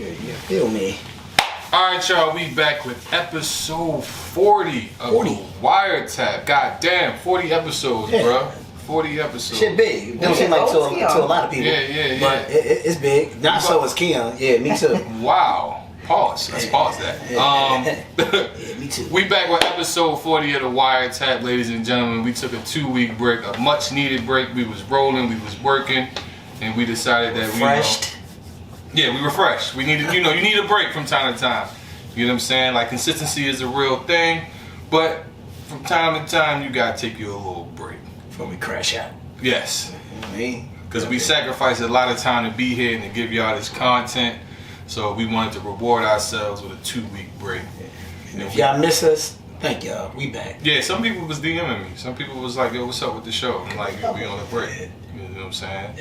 Yeah, feel me. Alright, y'all, we back with episode 40 of the Wiretap. God damn, 40 episodes, bro. 40 episodes. Shit big. Don't seem like to a lot of people. Yeah. But it's big. Not so is Keon. Yeah, me too. Wow. Pause. Let's pause that. Yeah, me too. We back with episode 40 of the Wiretap, ladies and gentlemen. We took a 2-week break, a much needed break. We was rolling, we was working, and we decided that we refreshed. We needed, you need a break from time to time. You know what I'm saying? Like, consistency is a real thing, but from time to time, you gotta take you a little break. Before we crash out. Yes. You know what I mean? Because we sacrificed a lot of time to be here and to give y'all this content. So we wanted to reward ourselves with a 2-week break. And if y'all miss us, thank y'all. We back. Yeah, some people was DMing me. Some people was like, yo, what's up with the show? I'm like, yo, we on a break. You know what I'm saying?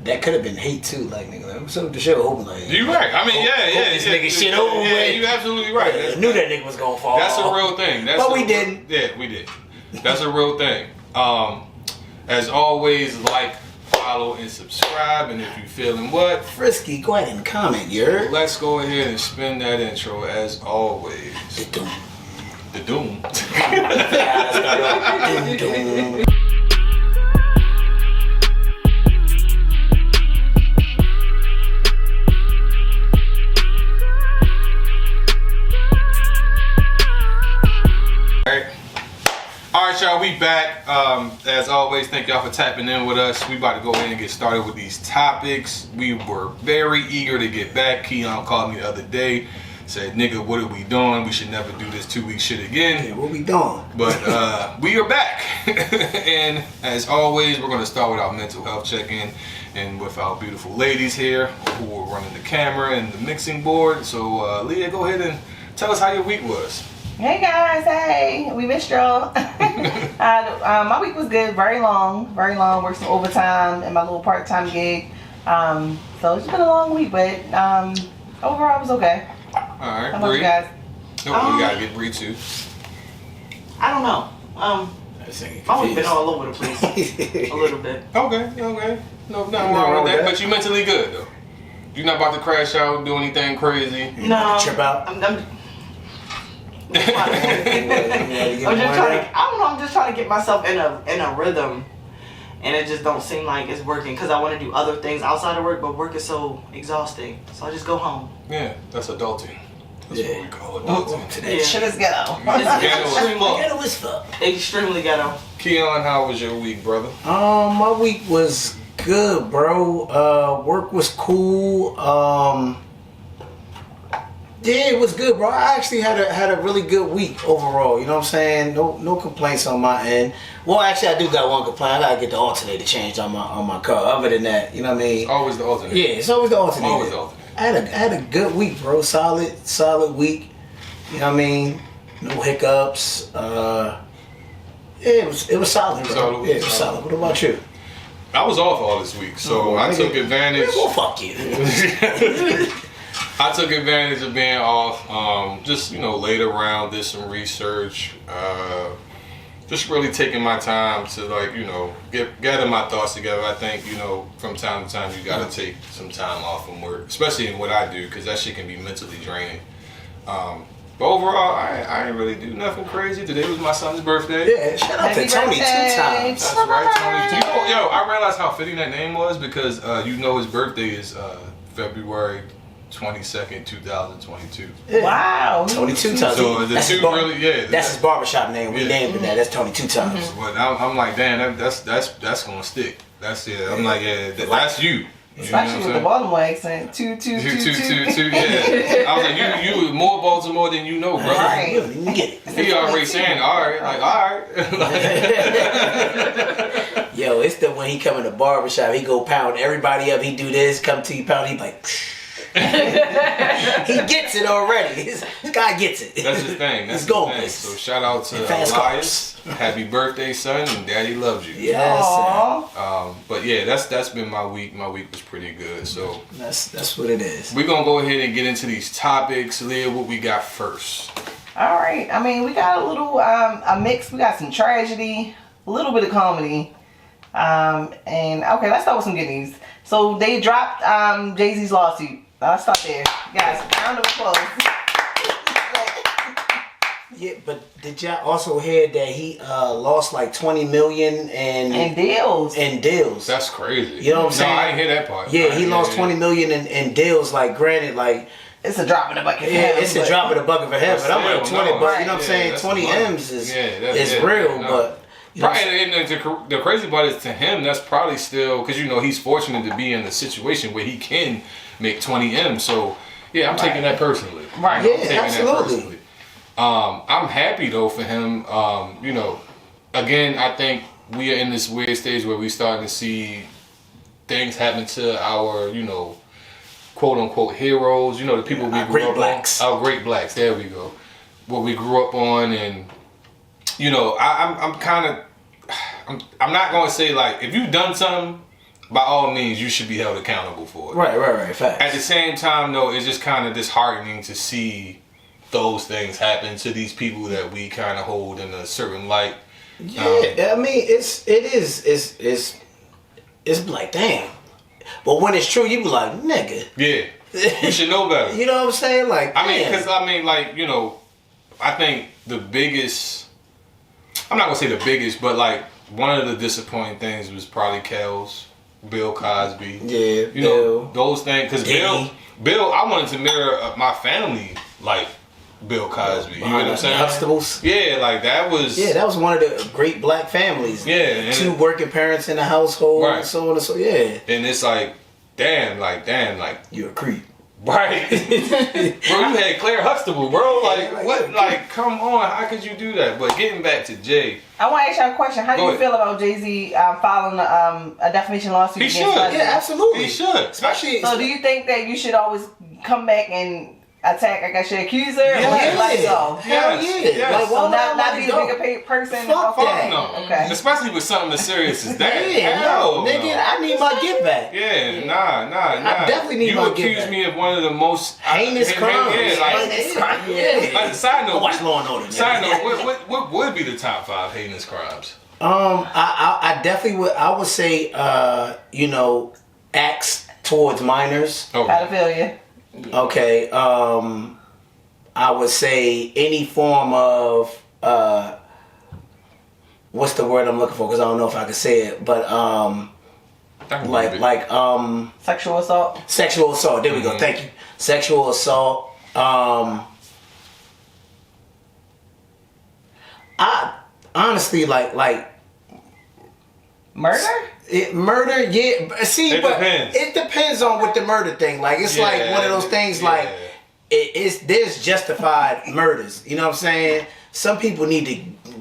That could have been hate too. Like, nigga, what's up with the show? Hoping like. You right. I mean, this nigga shit over with. Yeah, you absolutely right. I knew that nigga was gonna fall. That's a real thing. But we didn't. Yeah, we did. That's a real thing. As always, like, follow, and subscribe. And if you feeling what? Frisky, go ahead and comment, you're. Let's go ahead and spin that intro as always. The doom. The doom. Doom. Alright, y'all, we back. As always, thank y'all for tapping in with us. We about to go ahead and get started with these topics. We were very eager to get back. Keon called me the other day, said, nigga, what are we doing? We should never do this 2-week shit again. Yeah, what we doing? But we are back. And as always, we're going to start with our mental health check-in and with our beautiful ladies here who are running the camera and the mixing board. So, Leah, go ahead and tell us how your week was. Hey guys, hey, we missed y'all. My week was good, very long, worked some overtime in my little part-time gig. So it's been a long week, but overall it was okay. Alright, How about you guys? We gotta get Bree too. I don't know. My week been all over the place a little bit. Okay. No, nothing wrong with that, but you mentally good though. You're not about to crash out, do anything crazy. No. Trip out. I'm just trying to. I don't know. I'm just trying to get myself in a rhythm, and it just don't seem like it's working because I want to do other things outside of work, but work is so exhausting. So I just go home. Yeah, that's adulting. That's what we call adulting. Today. Shit is ghetto. Ghetto as fuck. Extremely ghetto. Keon, how was your week, brother? My week was good, bro. Work was cool. Yeah, it was good, bro. I actually had a really good week overall. You know what I'm saying? No complaints on my end. Well, actually, I do got one complaint. I gotta get the alternator changed on my car. Other than that, you know what I mean? Always the alternator. Yeah, it's always the alternator. Always the alternator. I had a good week, bro. Solid week. You know what I mean? No hiccups. Yeah, it was solid, bro. It was solid. What about you? I was off all this week, so I took advantage. Well, fuck you. I took advantage of being off, just, laid around, did some research, just really taking my time to, like, gather my thoughts together. I think, from time to time you gotta take some time off from work, especially in what I do, because that shit can be mentally draining. But overall, I didn't really do nothing crazy. Today was my son's birthday. Yeah, shout out to Tony 2 times. That's right, Tony. I realized how fitting that name was because, his birthday is February 22nd, 2022. Yeah. Wow. Tony 2 times. So the two that's his barbershop name. We named it that. That's Tony 2 times. But I'm like, damn, that's gonna stick. That's it. I'm like, yeah, that's you. Especially with the Baltimore accent. Two. Yeah. I was like, you was more Baltimore than you know, brother. Right. You get it. He already saying, all right. Yo, it's the when he come in the barbershop, he go pound everybody up. He do this, come to you pound. He like. He gets it already. This guy gets it. That's his thing. That's his thing. So shout out to Elias. Happy birthday, son, and Daddy loves you. Yes. But yeah, that's been my week. My week was pretty good. So that's what it is. We're gonna go ahead and get into these topics. Leah, what we got first? All right. I mean, we got a little a mix. We got some tragedy, a little bit of comedy, and okay, let's start with some good news. So they dropped Jay-Z's lawsuit. I'll stop there. Guys, round of applause. Yeah, but did y'all also hear that he lost like 20 million And deals. in deals? That's crazy. You know what I'm saying? No, I didn't hear that part. Yeah, he lost 20 million in deals. Like, granted, like It's a drop in the bucket. yeah, it's a drop in the bucket for him. But I'm like still, 20 no. bucks. You know what I'm Yeah, saying? that's 20 money. M's is Yeah, real, no. but you know, Right, and the crazy part is to him, that's probably still because he's fortunate to be in a situation where he can make 20 M. So yeah, I'm taking that personally. Right. I'm Yeah, taking that absolutely. personally. I'm happy though for him. Again, I think we are in this weird stage where we starting to see things happen to our, quote unquote heroes. The people we grew great up blacks. on. Our great blacks. There we go. What we grew up on, and I'm not gonna say like if you've done something, by all means you should be held accountable for it. right. Facts. At the same time, though, it's just kind of disheartening to see those things happen to these people that we kind of hold in a certain light. Yeah, I mean, it's like, damn. But when it's true, you be like, nigga. Yeah, you should know better. You know what I'm saying? Like, I mean, damn. because I think the biggest. I'm not gonna say the biggest, but like one of the disappointing things was probably Kel's, Bill Cosby. Yeah, those things. Because Bill, I wanted to mirror my family like Bill Cosby. You know what I'm saying? Huxtables. Yeah, like that was. Yeah, that was one of the great black families. Yeah, and 2 working parents in the household, Right. and so on and so. Yeah, And it's like, damn, you're a creep. right, bro. You had Claire Huxtable, bro. Like, like, what? yeah. Like, come on, how could you do that? But getting back to Jay, I want to ask y'all a question. How do Go you ahead. feel about Jay-Z filing a defamation lawsuit He against should. President? Yeah, absolutely. he should. Especially. So do you think that you should always come back and attack, I guess, your accuser? Yeah. Or just let it go? Hell Yes, yeah. yes. Like, why So would I not let be it the go? bigger person? Fuck that. No. Okay. Especially with something as serious as that. Yeah, Hell no, nigga, I need my get back. Yeah, nah. I definitely need you my accuse get back. me of one of the most Heinous crimes. Yeah, like, Heinous crimes. Yeah. like, side note, I watch Law and Order. nigga. Side note, what would be the top 5 heinous crimes? I definitely would. I would say, acts towards minors. Oh, Pedophilia. Okay. I would say any form of what's the word I'm looking for? Because I don't know if I can say it, but Sexual assault. sexual assault. There we go. Thank you. Sexual assault. I honestly like Murder? murder. Yeah, but see, It depends. it depends on what the murder thing. Like it's like one of those things. Yeah. Like there's justified murders. You know what I'm saying? Some people need to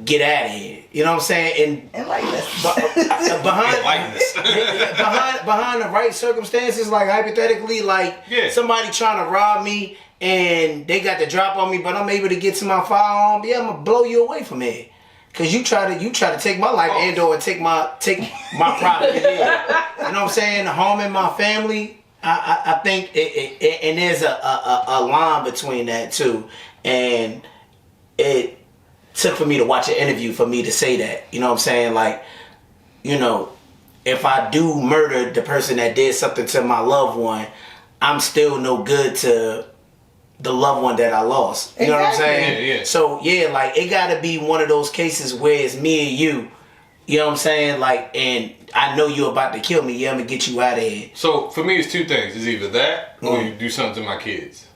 get out of here. You know what I'm saying? And And like this. behind like this. behind the right circumstances, like hypothetically, like Yeah. somebody trying to rob me and they got the drop on me, but I'm able to get to my firearm. Yeah, I'm gonna blow you away from here. Cause you try to take my life and or take my property. Yeah. You know what I'm saying? Harming my family. I think and there's a line between that too. And it took for me to watch an interview for me to say that. You know what I'm saying? Like, if I do murder the person that did something to my loved one, I'm still no good to the loved one that I lost. You know what I'm saying? Yeah, yeah. So yeah, like it gotta be one of those cases where it's me and you. You know what I'm saying? Like, and I know you're about to kill me. Yeah, I'm gonna get you out of here. So for me, it's 2 things. It's either that or you do something to my kids.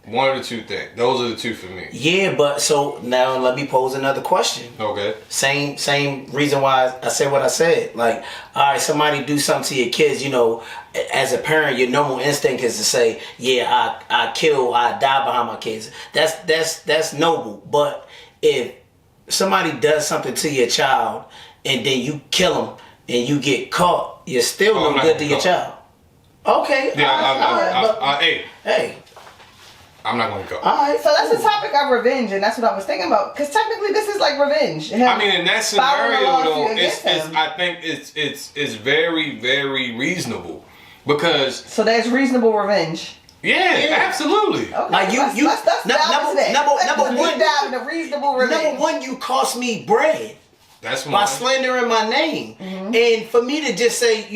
One of the 2 things. Those are the 2 for me. Yeah, but so now let me pose another question. Okay. Same reason why I said what I said. Like, all right, somebody do something to your kids. As a parent, your normal instinct is to say, "Yeah, I die behind my kids." That's noble. But if somebody does something to your child and then you kill them and you get caught, you're still I'm no not good to gonna your go. child. Okay. Yeah, hey, Hey. I'm not gonna go. All right. So that's the topic of revenge, and that's what I was thinking about. Because technically, this is like revenge. I mean, in that Filing a scenario, lawsuit though, against him. I think it's very, very reasonable because So there's reasonable revenge. yeah, absolutely. Okay, Like, let's number one- dive into reasonable revenge. Number one, you cost me bread That's by one. slandering my name. And for me to just say,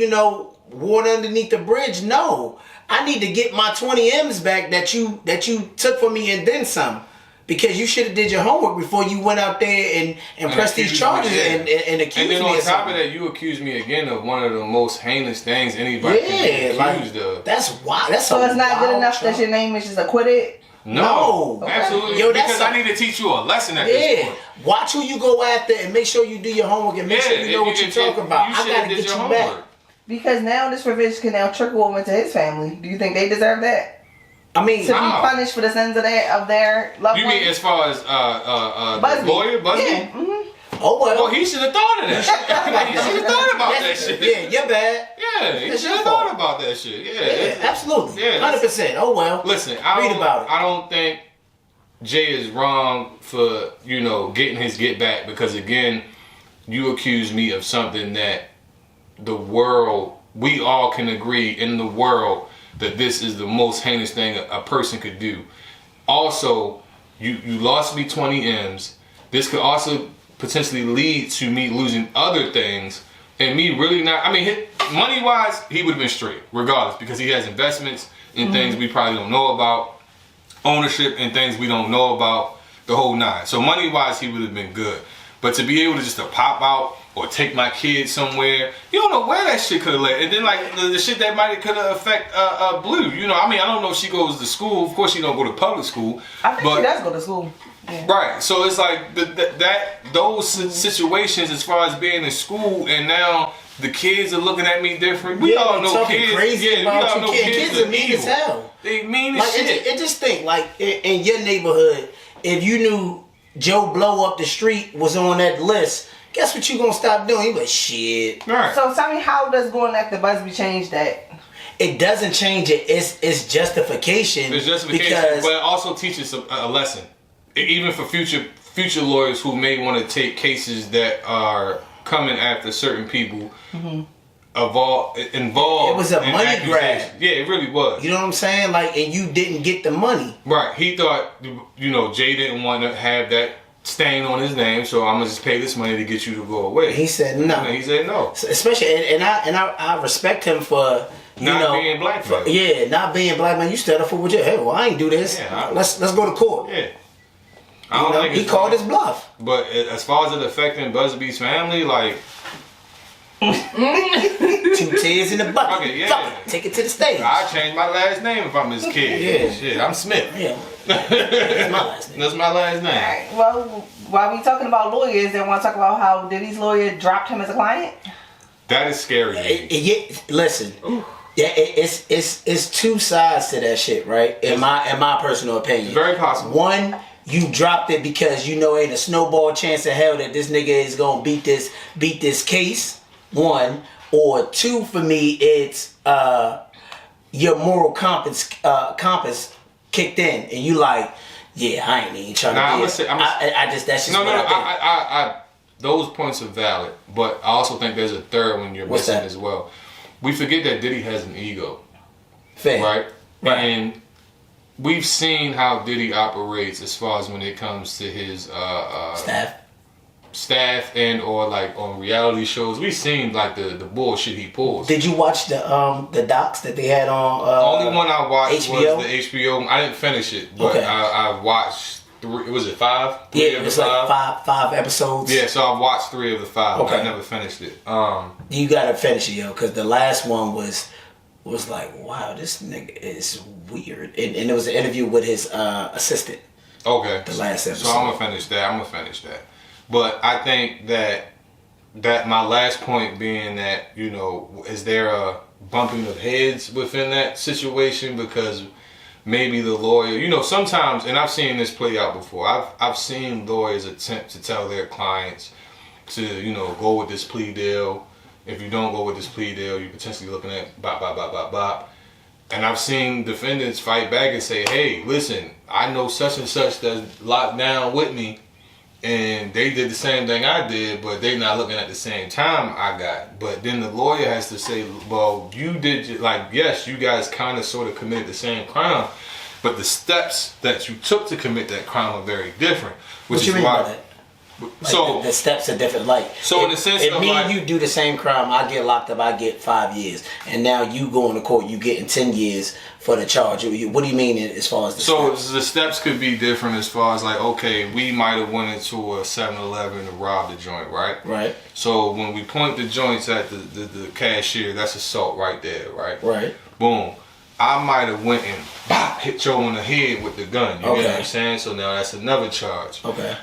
water underneath the bridge, no. I need to get my 20 M's back that you took from me and then some. Because you should have did your homework before you went out there and pressed these charges and accused me. And then on of top of that, you accused me again of one of the most heinous things anybody can be accused of. That's why. That's so it's not good enough that your name is just acquitted. No, Okay. absolutely. Yo, because I need to teach you a lesson at this point. Watch who you go after and make sure you do your homework and make sure you know what you're talking about. I gotta get you back. Because now this revenge can now trickle over into his family. Do you think they deserve that? I mean, to be punished for the sins of their loved You ones? mean as far as Busby. the lawyer, Busby? Yeah. Mm-hmm. Oh well. Well, he should have thought of that shit. He should have thought about that shit. Yeah, you're bad. Yeah, he should have thought about that shit. Yeah, absolutely. Yeah, 100%. Oh well. Listen, read about it. I don't think Jay is wrong for, getting his get back, because again, you accuse me of something that we all can agree in the world that this is the most heinous thing a person could do. Also, you lost me 20 M's. This could also potentially lead to me losing other things and me really not. I mean, money wise, he would have been straight regardless, because he has investments in things we probably don't know about, ownership in things we don't know about, the whole nine. So money wise, he would have been good. But to be able to just to pop out or take my kids somewhere, you don't know where that shit could have led. And then like the shit that might could have affect Blue. I mean, I don't know if she goes to school. Of course, she don't go to public school. I think she does go to school. Yeah. Right. So it's like those situations as far as being in school, and now the kids are looking at me different. We all know kids. Crazy about we all know kids are mean as hell. They mean as shit. It just think like in your neighborhood, if you knew Joe Blow up the street was on that list, guess what you gonna stop doing? You like, shit. Right. So tell me, how does going after Busby change that? It doesn't change it. It's justification. It's justification, but it also teaches a lesson, even for future lawyers who may want to take cases that are coming after certain people. Involved. It was a money grab. Yeah, it really was. You know what I'm saying? Like, and you didn't get the money. Right. He thought, Jay didn't want to have that stain on his name, so I'm gonna just pay this money to get you to go away. He said no. And he said no. Especially, and I respect him for not being black man. Yeah, not being black man. You stood up for what you. Hey, well, I ain't do this. Yeah, let's go to court. Yeah. I don't think he called his bluff. But as far as it affecting Busby's family, like. 2 tears in the bucket. Okay, yeah. Take it to the stage. I change my last name if I'm his kid. Yeah. Shit, I'm Smith. Yeah. That's my last name. That's my last name. Alright, well, while we talking about lawyers, they want to talk about how Diddy's lawyer dropped him as a client? That is scary. Listen. Yeah, it's 2 sides to that shit, right? In my personal opinion. It's very possible. One, you dropped it because ain't a snowball chance in hell that this nigga is gonna beat this case. 1 or 2 for me, it's your moral compass kicked in, and you like, yeah, I ain't even trying to do it. That's just what I think. Those points are valid, but I also think there's a third one you're missing as well. We forget that Diddy has an ego. Fair. Right? And we've seen how Diddy operates as far as when it comes to his staff and or like on reality shows. We've seen like the bullshit he pulls. Did you watch the docs that they had on only one I watched HBO? was the HBO. I didn't finish it, but okay. I watched 3. Was it 5? Yeah, it was like five episodes. Yeah, so I watched 3 of the 5. Okay. I never finished it. You gotta finish it, yo, because the last one was like, wow, this nigga is weird. And it was an interview with his assistant. Okay. The last episode. So I'm gonna finish that. But I think that my last point being that, is there a bumping of heads within that situation? Because maybe the lawyer, sometimes, and I've seen this play out before, I've seen lawyers attempt to tell their clients to, go with this plea deal. If you don't go with this plea deal, you're potentially looking at bop. And I've seen defendants fight back and say, hey, listen, I know such and such that's locked down with me, and they did the same thing I did, but they not looking at the same time I got. But then the lawyer has to say, well, you did, yes, you guys kind of sort of committed the same crime, but the steps that you took to commit that crime are very different. What you mean by that? So the steps are different. Like, so in the sense if of me like, and you do the same crime, I get locked up, I get 5 years, and now you go into court, you getting 10 years for the charge. What do you mean as far as the steps? the steps could be different as far as like, okay, we might have went into a 7-Eleven and robbed the joint, right? Right. So when we point the joints at the cashier, that's assault right there, right? Right. Boom. I might have went and hit Joe on the head with the gun. You get what I'm saying? So now that's another charge. Okay.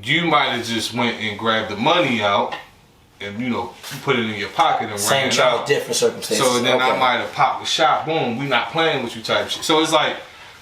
You might have just went and grabbed the money out and, you know, put it in your pocket and ran Same it charge, out. different circumstances. So then I Okay. might have popped the shot. Boom, we not playing with you type shit. So it's like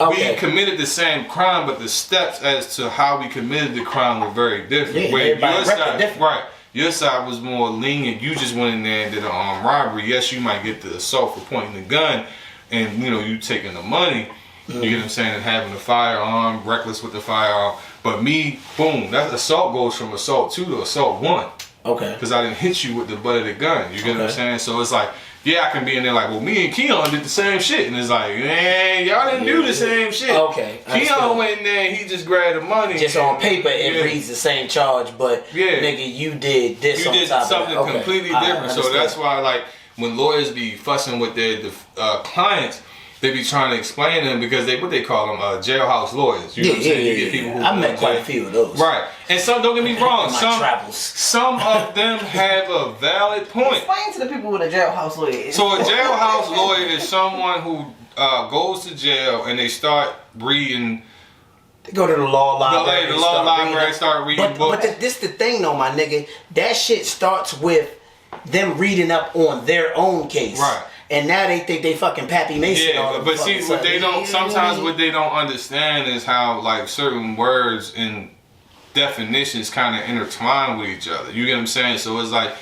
we committed the same crime, but the steps as to how we committed the crime were very different. Yeah, Where everybody your record side, different. right, your side was more lenient. You just went in there and did an armed robbery. Yes, you might get the assault for pointing the gun and, you know, you taking the money. You get what I'm saying? And having a firearm, reckless with the firearm. But me, boom, that assault goes from assault 2 to assault 1. Okay. Because I didn't hit you with the butt of the gun. You get what I'm saying? So it's like, yeah, I can be in there like, well, me and Keon did the same shit. And it's like, man, y'all didn't do the same shit. Okay. Keon went in there and he just grabbed the money. Just on paper, it reads the same charge, but Yeah. nigga, you did this You on did top something of that. completely I different. So understand. that's why, like, when lawyers be fussing with their clients, they be trying to explain them because what they call them jailhouse lawyers. You know what I'm saying? You get people who I met go quite to a few of those. Right. And some, don't get me wrong, In my some travels. some of them have a valid point. Explain to the people what a jailhouse lawyer is. So a jailhouse lawyer is someone who goes to jail and they start reading They go to the law library. the law library, start reading books. But this the thing though, my nigga. That shit starts with them reading up on their own case. Right. And now they think they fucking Pappy Mason. Yeah, but see, what they don't sometimes what they don't understand is how like certain words and definitions kind of intertwine with each other. You get what I'm saying? So it's like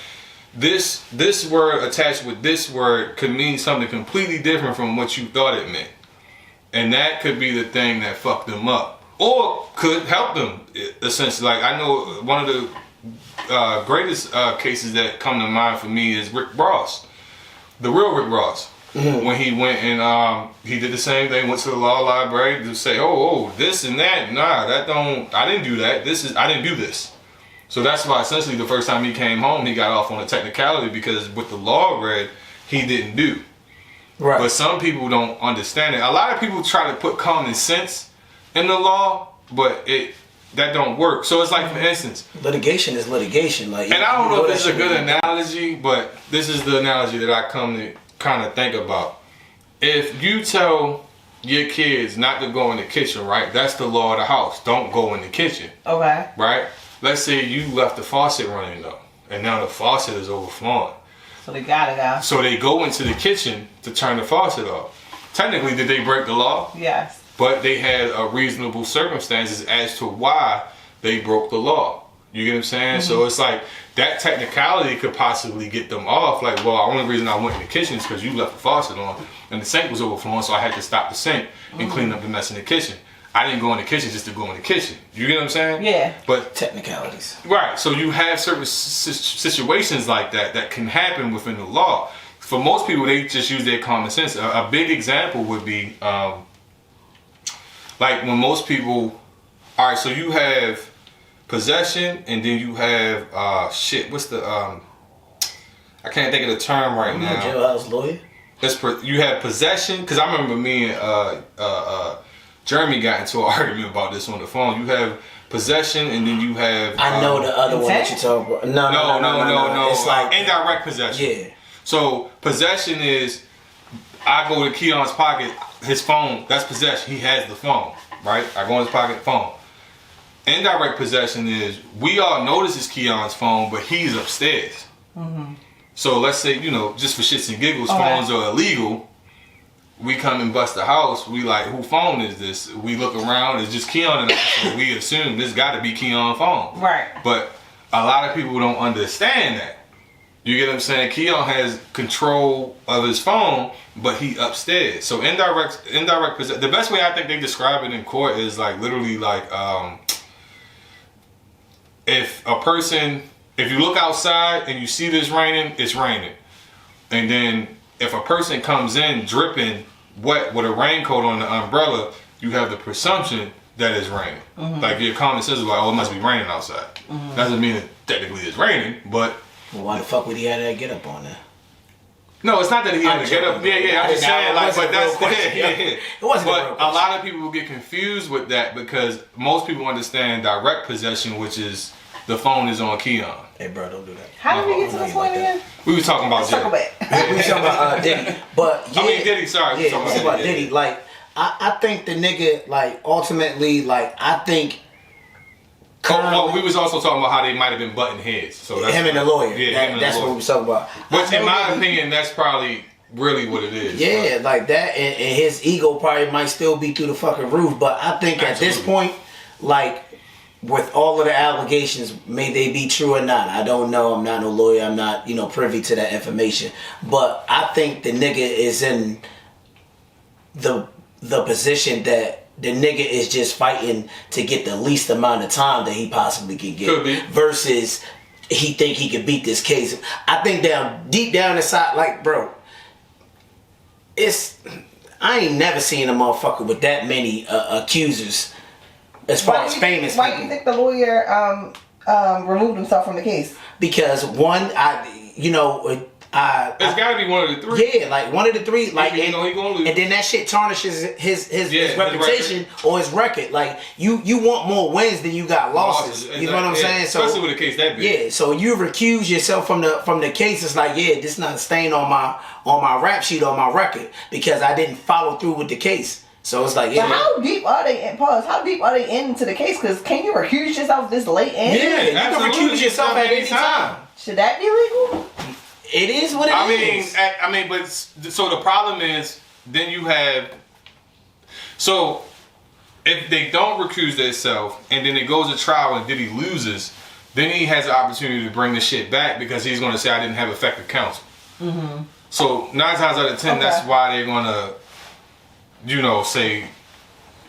this word attached with this word could mean something completely different from what you thought it meant, and that could be the thing that fucked them up, or could help them. Essentially, like I know one of the greatest cases that come to mind for me is Rick Ross. The real Rick Ross, when he went and he did the same thing, went to the law library to say, oh, this and that, nah, I didn't do that. I didn't do this. So that's why essentially the first time he came home, he got off on a technicality because with the law read, he didn't do. Right. But some people don't understand it. A lot of people try to put common sense in the law, but that don't work. So it's like, for instance, litigation is litigation. Like, and I don't know if this is a that good shit- analogy, but this is the analogy that I come to kind of think about. If you tell your kids not to go in the kitchen, right? That's the law of the house. Don't go in the kitchen, Okay. right? Let's say you left the faucet running though, and now the faucet is overflowing. So they gotta go. So they go into the kitchen to turn the faucet off. Technically, did they break the law? Yes. But they had a reasonable circumstances as to why they broke the law. You get what I'm saying? So it's like that technicality could possibly get them off. Like, well, the only reason I went in the kitchen is because you left the faucet on and the sink was overflowing, so I had to stop the sink and clean up the mess in the kitchen. I didn't go in the kitchen just to go in the kitchen. You get what I'm saying? Yeah. But Technicalities. right, so you have certain situations like that can happen within the law. For most people, they just use their common sense. A big example would be like when most people, all right, so you have possession and then you have what's the I can't think of the term right You a now. jailhouse lawyer? You have possession, because I remember me and Jeremy got into an argument about this on the phone. You have possession and then you have I know the other one that you talking about. No. It's like indirect possession. yeah. So possession is I go to Keon's pocket, his phone, that's possession. He has the phone, right? I go in his pocket, phone. Indirect possession is we all know this is Keon's phone, but he's upstairs. So let's say, just for shits and giggles, phones are illegal. We come and bust the house. We like, whose phone is this? We look around, it's just Keon and I, so we assume this got to be Keon's phone. Right. But a lot of people don't understand that. You get what I'm saying? Keon has control of his phone, but he upstairs. So indirect possession. The best way I think they describe it in court is like literally like if you look outside and you see this raining, it's raining. And then if a person comes in dripping wet with a raincoat on the umbrella, you have the presumption that it's raining. Like your common sense is like, oh, it must be raining outside. Doesn't mean it technically it's raining, but Well, why the fuck would he have that get up on there? no, it's not that he had to get up. Yeah, I'm just saying, like, but that's It wasn't. But a lot of people get confused with that because most people understand direct possession, which is the phone is on Keon. Hey, bro, don't do that. How did we get to this point again? We were talking about Circle Diddy. back. We talking about Diddy, but yeah, I mean Diddy. Sorry, yeah, we talking about Diddy. Like, I think the nigga, like, ultimately, like, I think. Well, we was also talking about how they might have been butting heads. So that's him and the lawyer. Yeah, that's what we was talking about. Which, in my opinion, that's probably really what it is. Yeah, like that, and his ego probably might still be through the fucking roof. But I think at this point, like, with all of the allegations, may they be true or not, I don't know. I'm not no lawyer. I'm not, privy to that information. But I think the nigga is in the position that the nigga is just fighting to get the least amount of time that he possibly could get. Could be. Versus he think he could beat this case. I think deep down inside, like, bro, I ain't never seen a motherfucker with that many accusers as far as famous Why do people. you think the lawyer removed himself from the case? Because one, It's got to be one of the three. yeah, like one of the three, like, he gonna lose. and then that shit tarnishes his his reputation or his record. Like, you want more wins than you got losses. You know what I'm saying? So especially with a case that big. yeah, so you recuse yourself from the case. It's like, yeah, this not a stain on my rap sheet or my record because I didn't follow through with the case. So it's like, So how deep are they in pause? How deep are they into the case? Because can you recuse yourself this late in? Yeah, you can absolutely. recuse yourself at any time. Should that be legal? It is what it is. I mean, but so the problem is, then you have. So, if they don't recuse themselves and then it goes to trial and Diddy loses, then he has the opportunity to bring the shit back because he's going to say I didn't have effective counsel. So 9 times out of 10, that's why they're going to, say,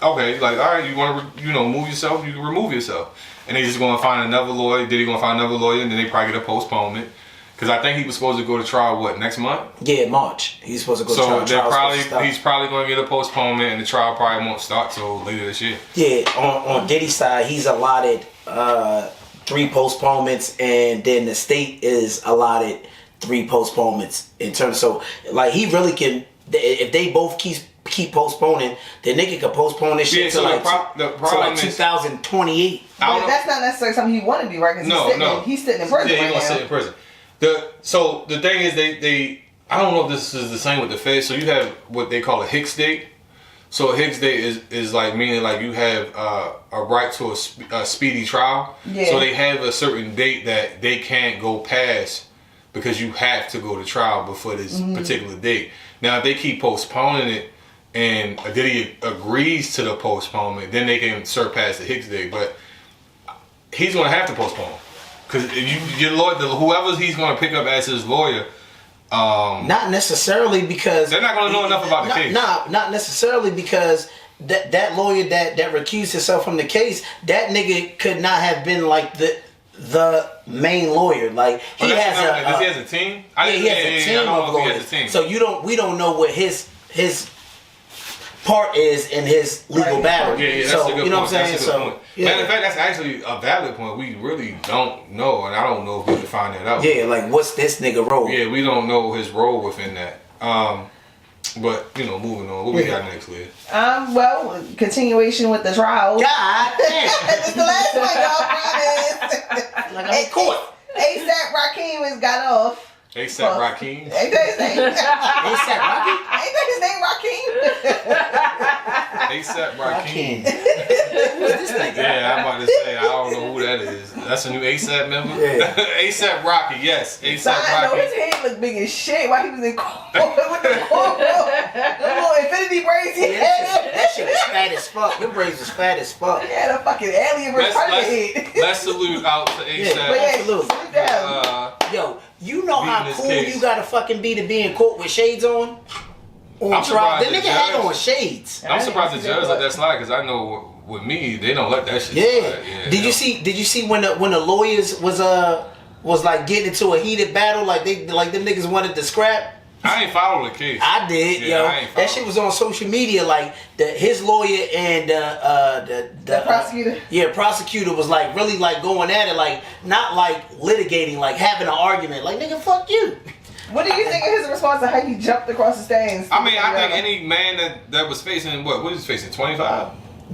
okay, like, all right, you want to, move yourself, you remove yourself, and they just going to find another lawyer. Diddy going to find another lawyer, and then they probably get a postponement. Because I think he was supposed to go to trial, next month? Yeah, March. He's supposed to go to trial. So he's probably going to get a postponement, and the trial probably won't start till later this year. Yeah, on Diddy's side, he's allotted 3 postponements, and then the state is allotted 3 postponements in terms. So, like, he really can. If they both keep postponing, the nigga can postpone this shit to like 2028. But that's not necessarily something he want to do, right? Because he's sitting in prison. Yeah, he's right gonna now. sit in prison. So the thing is, they I don't know if this is the same with the feds. So you have what they call a Hicks date. So a Hicks date is like meaning like you have a right to a speedy trial. Yeah. So they have a certain date that they can't go past because you have to go to trial before this particular date. Now if they keep postponing it and Diddy agrees to the postponement, then they can surpass the Hicks date. But he's gonna have to postpone. Because your lawyer, whoever he's going to pick up as his lawyer, not necessarily because they're not going to know enough about the case. Not necessarily because that lawyer that recused himself from the case, that nigga could not have been like the main lawyer. Like he has a team. He has a team of lawyers. So we don't know what his part is in his legal battle. Yeah, that's so, a good point. You know what I'm saying? That's a good point. Yeah. Matter of fact, that's actually a valid point. We really don't know, and I don't know if we can find that out. Yeah, like what's this nigga role? Yeah, we don't know his role within that. But moving on. What we got next, Liz? Well, continuation with the trial. God damn. This is the last one, y'all. Like I'm in court. ASAP Rakim has got off. ASAP Rakim. Ain't that his name? ASAP Rocky? Ain't that his name, Rakim? ASAP Rakim. What's this nigga? Yeah, I'm about to say, I don't know who that is. That's a new ASAP member? Yeah. ASAP Rocky, yes. ASAP So I know Rocky. his head looked big as shit while he was in court with the little infinity braids he had. That shit was fat as fuck. Your braids was fat as fuck. He had a fucking alien versus head. Let's salute out to ASAP. But yeah, Absolutely. sit down. Yo, you know how Beating this cool case. you gotta fucking be to be in court with shades on? I'm trial. surprised The the nigga had judge- on shades. I'm surprised the judge let that slide because I know with me they don't let that shit Yeah. slide. Yeah. Did you see when the lawyers was like getting into a heated battle, like them niggas wanted to scrap? I ain't follow the case. I did, Yeah, yo. I ain't That shit was on social media. Like his lawyer and the prosecutor. Prosecutor was like really like going at it, like not like litigating, like having an argument. Like nigga, fuck you. What do you think of his response to how he jumped across the stage? I mean, I think any man that was facing what was he facing 25?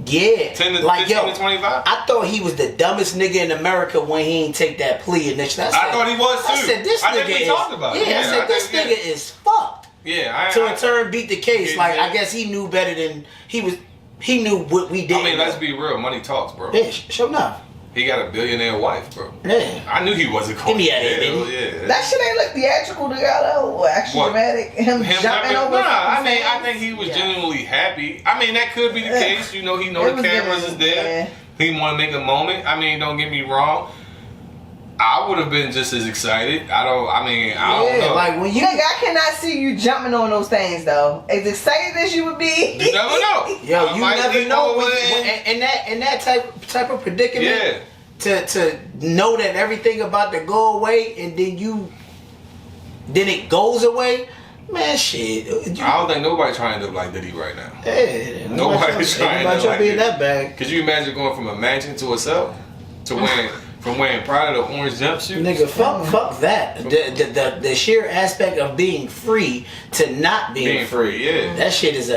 Yeah, 10 to like 15 to 25. I thought he was the dumbest nigga in America when he ain't take that plea initially. I thought he was too. I said this I nigga think we talked about it. Yeah, I said I this think, nigga is fucked. Yeah, So in turn beat the case. Yeah, like yeah. I guess he knew better than he knew what we did. I mean, let's be real. Money talks, bro. Yeah, sure enough. He got a billionaire wife, bro. Yeah. I knew he wasn't going Give me to that, jail. baby. Yeah. That shit ain't look theatrical to y'all though. Actually What? dramatic. Him jumping over. I think he was genuinely happy. I mean, that could be the case. You know, he know It the was cameras giving, is there. yeah. He want to make a moment. I mean, don't get me wrong. I would have been just as excited. I don't know. Like when you Nigga, I cannot see you jumping on those things though. As excited as you would be. You never know. Yo, I you might never lean know over in that type of predicament. Yeah. To know that everything about to go away and then it goes away, man. Shit. I don't think nobody's trying to look like Diddy right now. Yeah, Nobody's trying to to be in it. that bag. Could you imagine going from a mansion to a cell to wearing Prada the orange jumpsuit? Nigga, fuck that. The sheer aspect of being free to not being free. Yeah. That shit is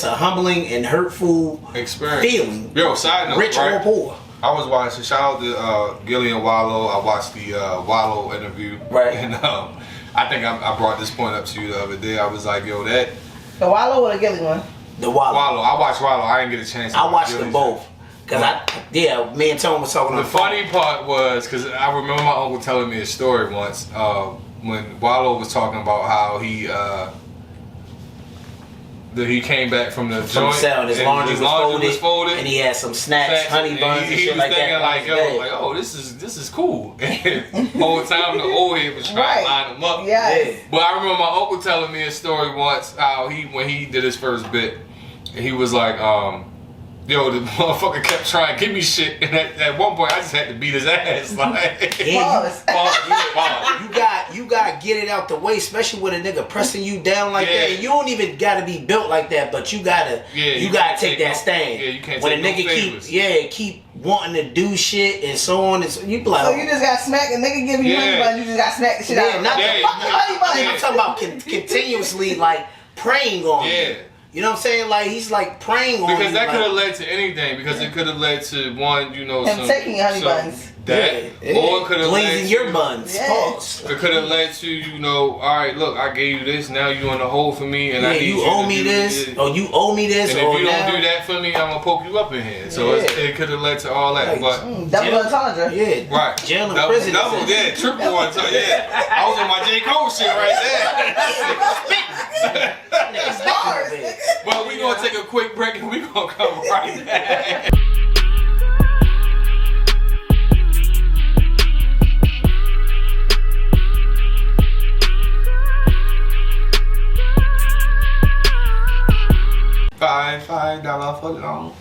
a humbling and hurtful Experience. feeling. Yo, side note, Rich right? or poor. I was watching. Shout out to Gillian Wallow. I watched the Wallow interview. Right. And I think I brought this point up to you the other day. I was like, yo, that The Wallow or the Gilly one? The Wallow. Wallow. I watched Wallow. I didn't get a chance. I watched Gillian's. them both. Cause me and Tone was talking on The the phone. funny part was because I remember my uncle telling me a story once when Wallow was talking about how he came back from the From joint cell, his laundry was folded, and he had some snacks, honey buns, and he shit was like thinking that. like, yo, this is cool. And whole time the old head was trying to line him up. Yes. But I remember my uncle telling me a story once how when he did his first bit, and he was like, yo, the motherfucker kept trying to give me shit, and at one point I just had to beat his ass. Like, Pause. You got to get it out the way, especially with a nigga pressing you down like Yeah. that. And you don't even got to be built like that, but you gotta take that stand. Yeah, you can't when take a no nigga favors. keep wanting to do shit and so on, and so you be like, So you just got smacked and nigga give you honey bun, you just got smacked the shit out. not Yeah, the fucking honey bun. yeah. I'm talking about continuously like preying on Yeah. you. You know what I'm saying? Like he's like preying on you. Because that like, could have led to anything. Because it could have led to one, Him taking your honey buns. That, or it could have led glazing to your buns. Yeah. Pause. It could have led to, all right, look, I gave you this, now you in the hole for me, and I Yeah, need you owe me to this, do or you owe me this, and or if you now, don't do that for me, I'm gonna poke you up in here. So Yeah. it could have led to all that, Like, but Double entendre. yeah, right, jail and double, prison. yeah, triple one time, yeah. I was on my J. Cole shit right Niggas Bars. there. But we gonna take a quick break and we gonna come right back. $5 for long.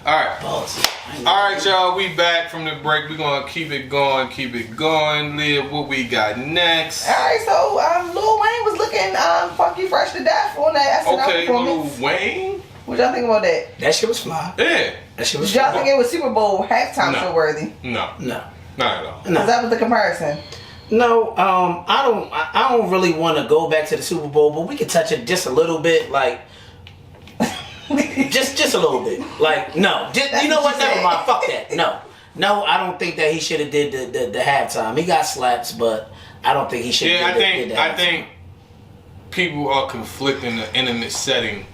Alright. Pause. Alright, y'all, we back from the break. We're gonna keep it going. Live what we got next. Alright, so Lil Wayne was looking funky fresh to death on that SNL Okay, Lil performance. Wayne? What y'all think about that? That shit was fly. Yeah. That shit was Did y'all fly. think it was Super Bowl halftime No. show worthy? No. No. Not at all. Because that was the comparison. No, I don't really want to go back to the Super Bowl, but we could touch it just a little bit, like just a little bit. Like no, you know what? Never mind. Fuck that. No, I don't think that he should have did the halftime. He got slaps, but I don't think he should. Yeah, did the I halftime. think people are conflicting the intimate setting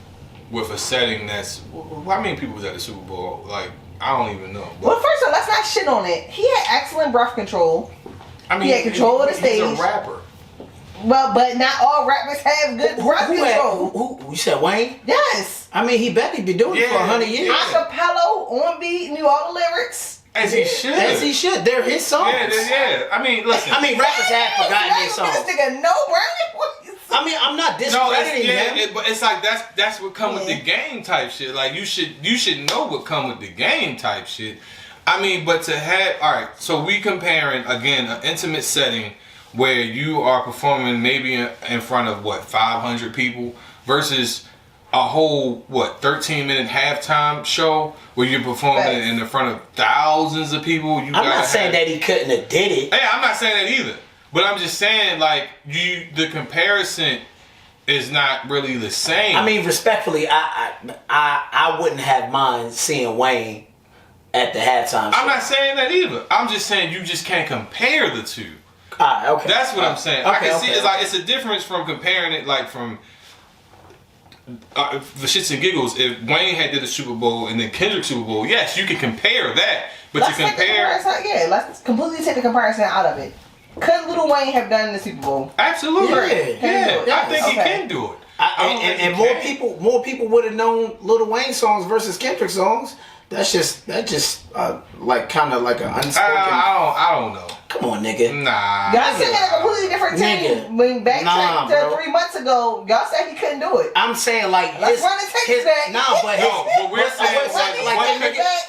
with a setting that's. How many people was at the Super Bowl? Like I don't even know. Well, first of all, let's not shit on it. He had excellent breath control. I mean, he had control of the stage. He's a rapper. Well, but not all rappers have good breath control. Who you said Wayne? Yes. I mean, he bet he been doing it for 100 years. Yeah. Acapella, on beat, knew all the lyrics. As he should. As he should. They're his songs. Yeah. I mean, listen. I mean, rappers have forgotten their This songs. nigga, no Brandon. I mean, I'm not No, discrediting him. but it's like that's what come with the game type shit. Like you should know what come with the game type shit. I mean, but to have all right, so we comparing again an intimate setting where you are performing maybe in front of 500 people versus a whole 13-minute halftime show where you're performing in front of thousands of people. I'm not saying that he couldn't have did it. Yeah, I'm not saying that either. But I'm just saying, like, the comparison is not really the same. I mean, respectfully, I wouldn't have mind seeing Wayne at the halftime show. I'm not saying that either. I'm just saying you just can't compare the two. Okay. That's what I'm saying. Okay, I can see it's like it's a difference from comparing it like from the shits and giggles. If Wayne had did a Super Bowl and then Kendrick Super Bowl, yes, you can compare that. But let's to compare, let's completely take the comparison out of it. Could Lil Wayne have done the Super Bowl? absolutely, Yeah. I think he can do it. And more people would have known Lil Wayne songs versus Kendrick songs. That just like kind of like an unspoken. I don't know. Come on, nigga. Nah. Y'all said a completely different team. When back to 3 months ago, y'all said he couldn't do it. I'm saying like let's run the tapes back. No, but we're saying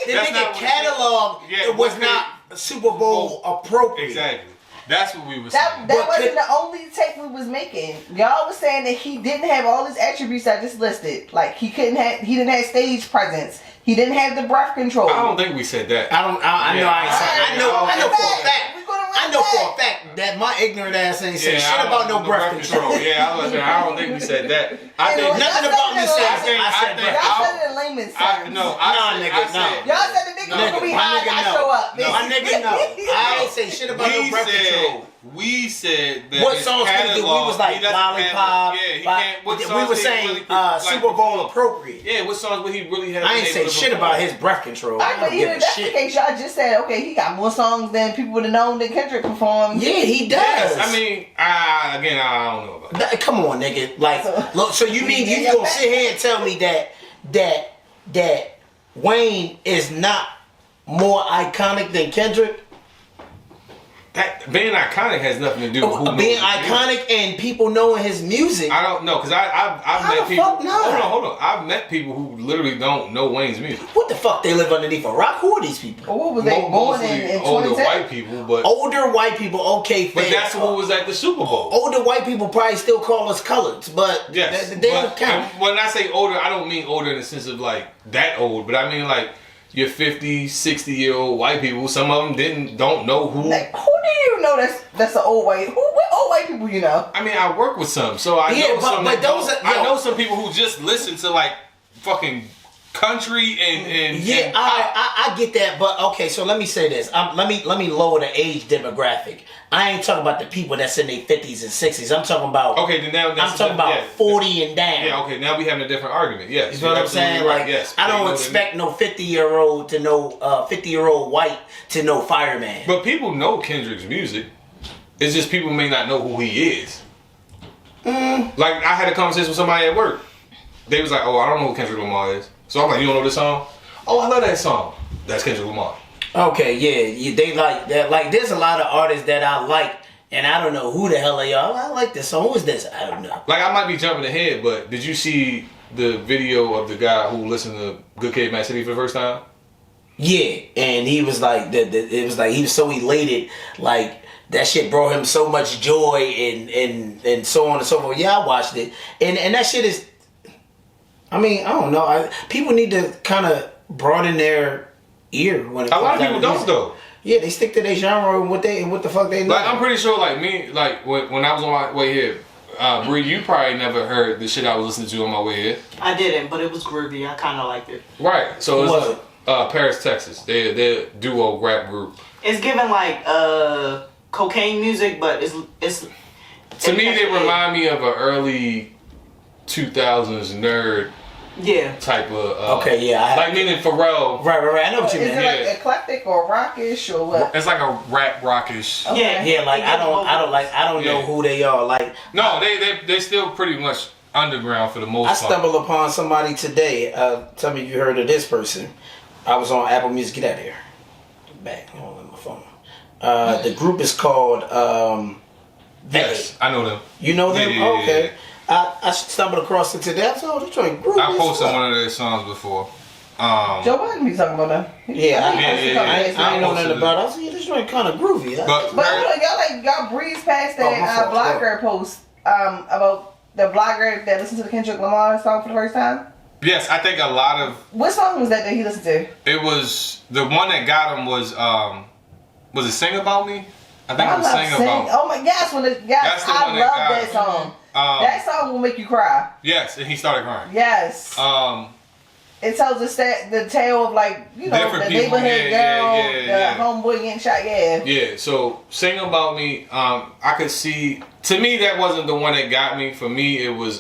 the nigga catalog was not Super Bowl appropriate. Exactly. That's what we were saying. That wasn't the only tape we was making. Y'all was saying that he didn't have all his attributes I just listed. Like he didn't have stage presence. He didn't have the breath control. I don't think we said that. I know for a fact that my ignorant ass ain't saying shit about no breath control. Yeah, I don't think we said that. I think nothing about me said y'all said it in layman's terms. No. Y'all said the nigga was gonna be high and I show up. My nigga, no. I ain't say shit about no breath control. We said that what songs can he do? We was like Lollipop. We were saying Super Bowl appropriate. Yeah, what songs would he really have? I ain't say shit about his breath control. But even if that's the case, y'all just said, okay, he got more songs than people would have known that Kendrick performed. Yeah, he does. Yes, I mean, again, I don't know about that. Come on, nigga. Like, look, so you mean you gonna sit here and tell me that Wayne is not more iconic than Kendrick? That being iconic has nothing to do with who being iconic and people knowing his music. I don't know because I've met people. Fuck no. Hold on. I've met people who literally don't know Wayne's music. What the fuck? They live underneath a rock? Who are these people? Well, what was they born in older 2010? white people, but older white people. Okay, fair. But that's what was at the Super Bowl. Older white people probably still call us coloreds, but yes, they don't count. When I say older, I don't mean older in the sense of like that old, but I mean like your 50, 60-year-old white people. Some of them don't know who. Like, who do you know that's an old white? What old white people you know? I mean, I work with some, so I know some. I know some people who just listen to like fucking country and yeah, I get that, but okay. So let me say this. Let me lower the age demographic. I ain't talking about the people that's in their 50s and 60s. I'm talking about I'm talking about 40 and down. Yeah, okay. Now we having a different argument. Yes, you know what I'm saying? Right. Like, yes, I don't expect no 50-year-old to know 50-year-old white to know Fireman. But people know Kendrick's music. It's just people may not know who he is. Like I had a conversation with somebody at work. They was like, "Oh, I don't know who Kendrick Lamar is." So I'm like, "You don't know this song?" "Oh, I love that song." That's Kendrick Lamar. Okay, yeah, they like that. Like, there's a lot of artists that I like, and I don't know who the hell they are. I like this song. Who is this? I don't know. Like, I might be jumping ahead, but did you see the video of the guy who listened to Good Kid, Mad City for the first time? Yeah, and he was like, it was like he was so elated, like that shit brought him so much joy and so on and so forth. Yeah, I watched it, and that shit is. I mean, I don't know. People need to kind of broaden their ear when it comes a lot of down people to don't music. Though. Yeah, they stick to their genre and what the fuck they know. Like, I'm pretty sure, like me, like when I was on my way here, Bree, you probably never heard the shit I was listening to on my way here. I didn't, but it was groovy. I kind of liked it. Right. So it's Paris, Texas. They're duo rap group. It's given like cocaine music, but it's to me they remind me of an early 2000s nerd. Yeah. Type of okay, yeah. Like meaning Pharrell. Right. I know what you mean. Is it like eclectic or rockish or what? It's like a rap rockish. Okay. Yeah, like I don't know who they are. Like no, they still pretty much underground for the most part. I stumbled upon somebody today. Tell me if you heard of this person. I was on Apple Music. Get out of here. Back on my phone. The group is called. Yes, I know them. You know them? Yeah, okay. I stumbled across it today. I saw they're trying groove. I posted one of their songs before. Joe Biden be talking about that. Yeah, I ain't know Most nothing of about it. I said, this joint kind of groovy. But y'all breeze past Oh, my that fault, Black Girl post about the Black girl that listened to the Kendrick Lamar song for the first time. yes, I think a lot of What song was that he listened to? it was the one that got him was it Sing About Me? I think it was Sing About Me. Oh my gosh, That's the I one that love got that him. song. That song will make you cry. Yes, and he started crying. Yes. It tells us that the tale of Different the people, neighborhood girl, the homeboy getting shot. Yeah. Yeah, so Sing About Me, I could see, to me that wasn't the one that got me. For me it was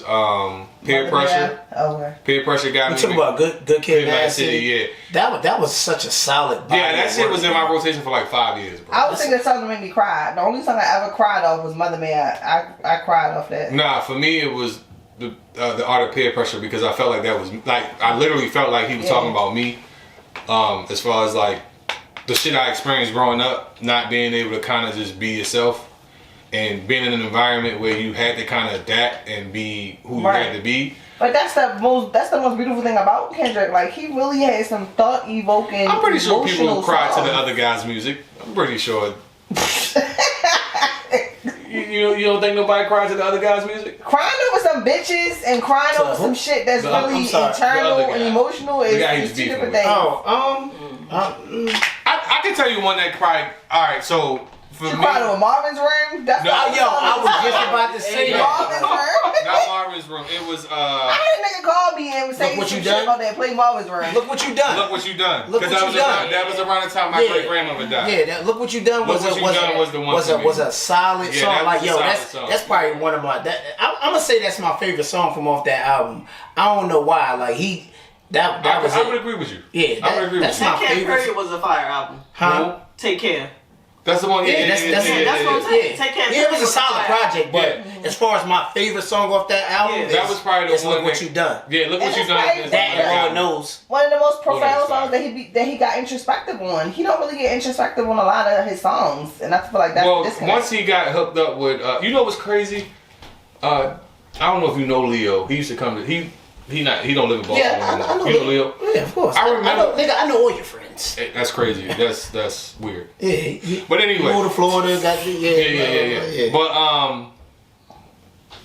Peer Pressure. Okay. Peer Pressure got You me. talking about Good Kid, Mad Mad City, City? yeah. That was such a solid body. Yeah, that of shit work. was in my rotation for like 5 years, bro. I would think that song that made me cry. The only song I ever cried off was Mother Man. I cried off that. Nah, for me it was the art of Peer Pressure, because I felt like that was like, I literally felt like he was talking about me, as far as like the shit I experienced growing up, not being able to kind of just be yourself and being in an environment where you had to kind of adapt and be who you had to be. But that's the most beautiful thing about Kendrick. Like, he really had some thought evoking. I'm pretty sure people who cry to songs. the other guy's music. I'm pretty sure. You don't think nobody cried to the other guy's music? Crying over some bitches and crying over some shit that's really internal and emotional is two different things. I can tell you one that cried. All right, so for you me, cried over Marvin's Room? That's I was just about to say Marvin's Room. not Marvin's Room. It was. I had a nigga call me and say Look what some you shit done? about that. Play Marvin's Room. Look what you done. Look what you done. Look what you done. That was around the time my great grandmother died. Yeah, Look What You Done was Look What You Done was the one for me. was a solid Yeah, song. that Like, was a yo, solid that's song. that's probably one of my. I'm gonna say that's my favorite song from off that album. I don't know why. Like that was. I would agree with you. Yeah, I would agree with that's you. my Take Care favorite. Period was a fire album. Huh? Take Care. That's the one. Yeah, that's that's what I'm saying. Take Care. Yeah, it was a solid fire. project, but as far as my favorite song off that album, Yeah, that was probably the one. Look What You Done. Yeah, Look What And You that's Done. probably is That one and of Lord the- Knows. One of the most profound fire. songs that he got introspective on. He don't really get introspective on a lot of his songs, and I feel like that's Well, the disconnect. once he got hooked up with, you know what's crazy? I don't know if you know Leo. He used to come to he don't live in Baltimore. Yeah, I know. You know Leo? Yeah, of course. I remember- I know all your friends. That's crazy. That's weird. Yeah. But anyway, Go to Florida. Got the yeah. But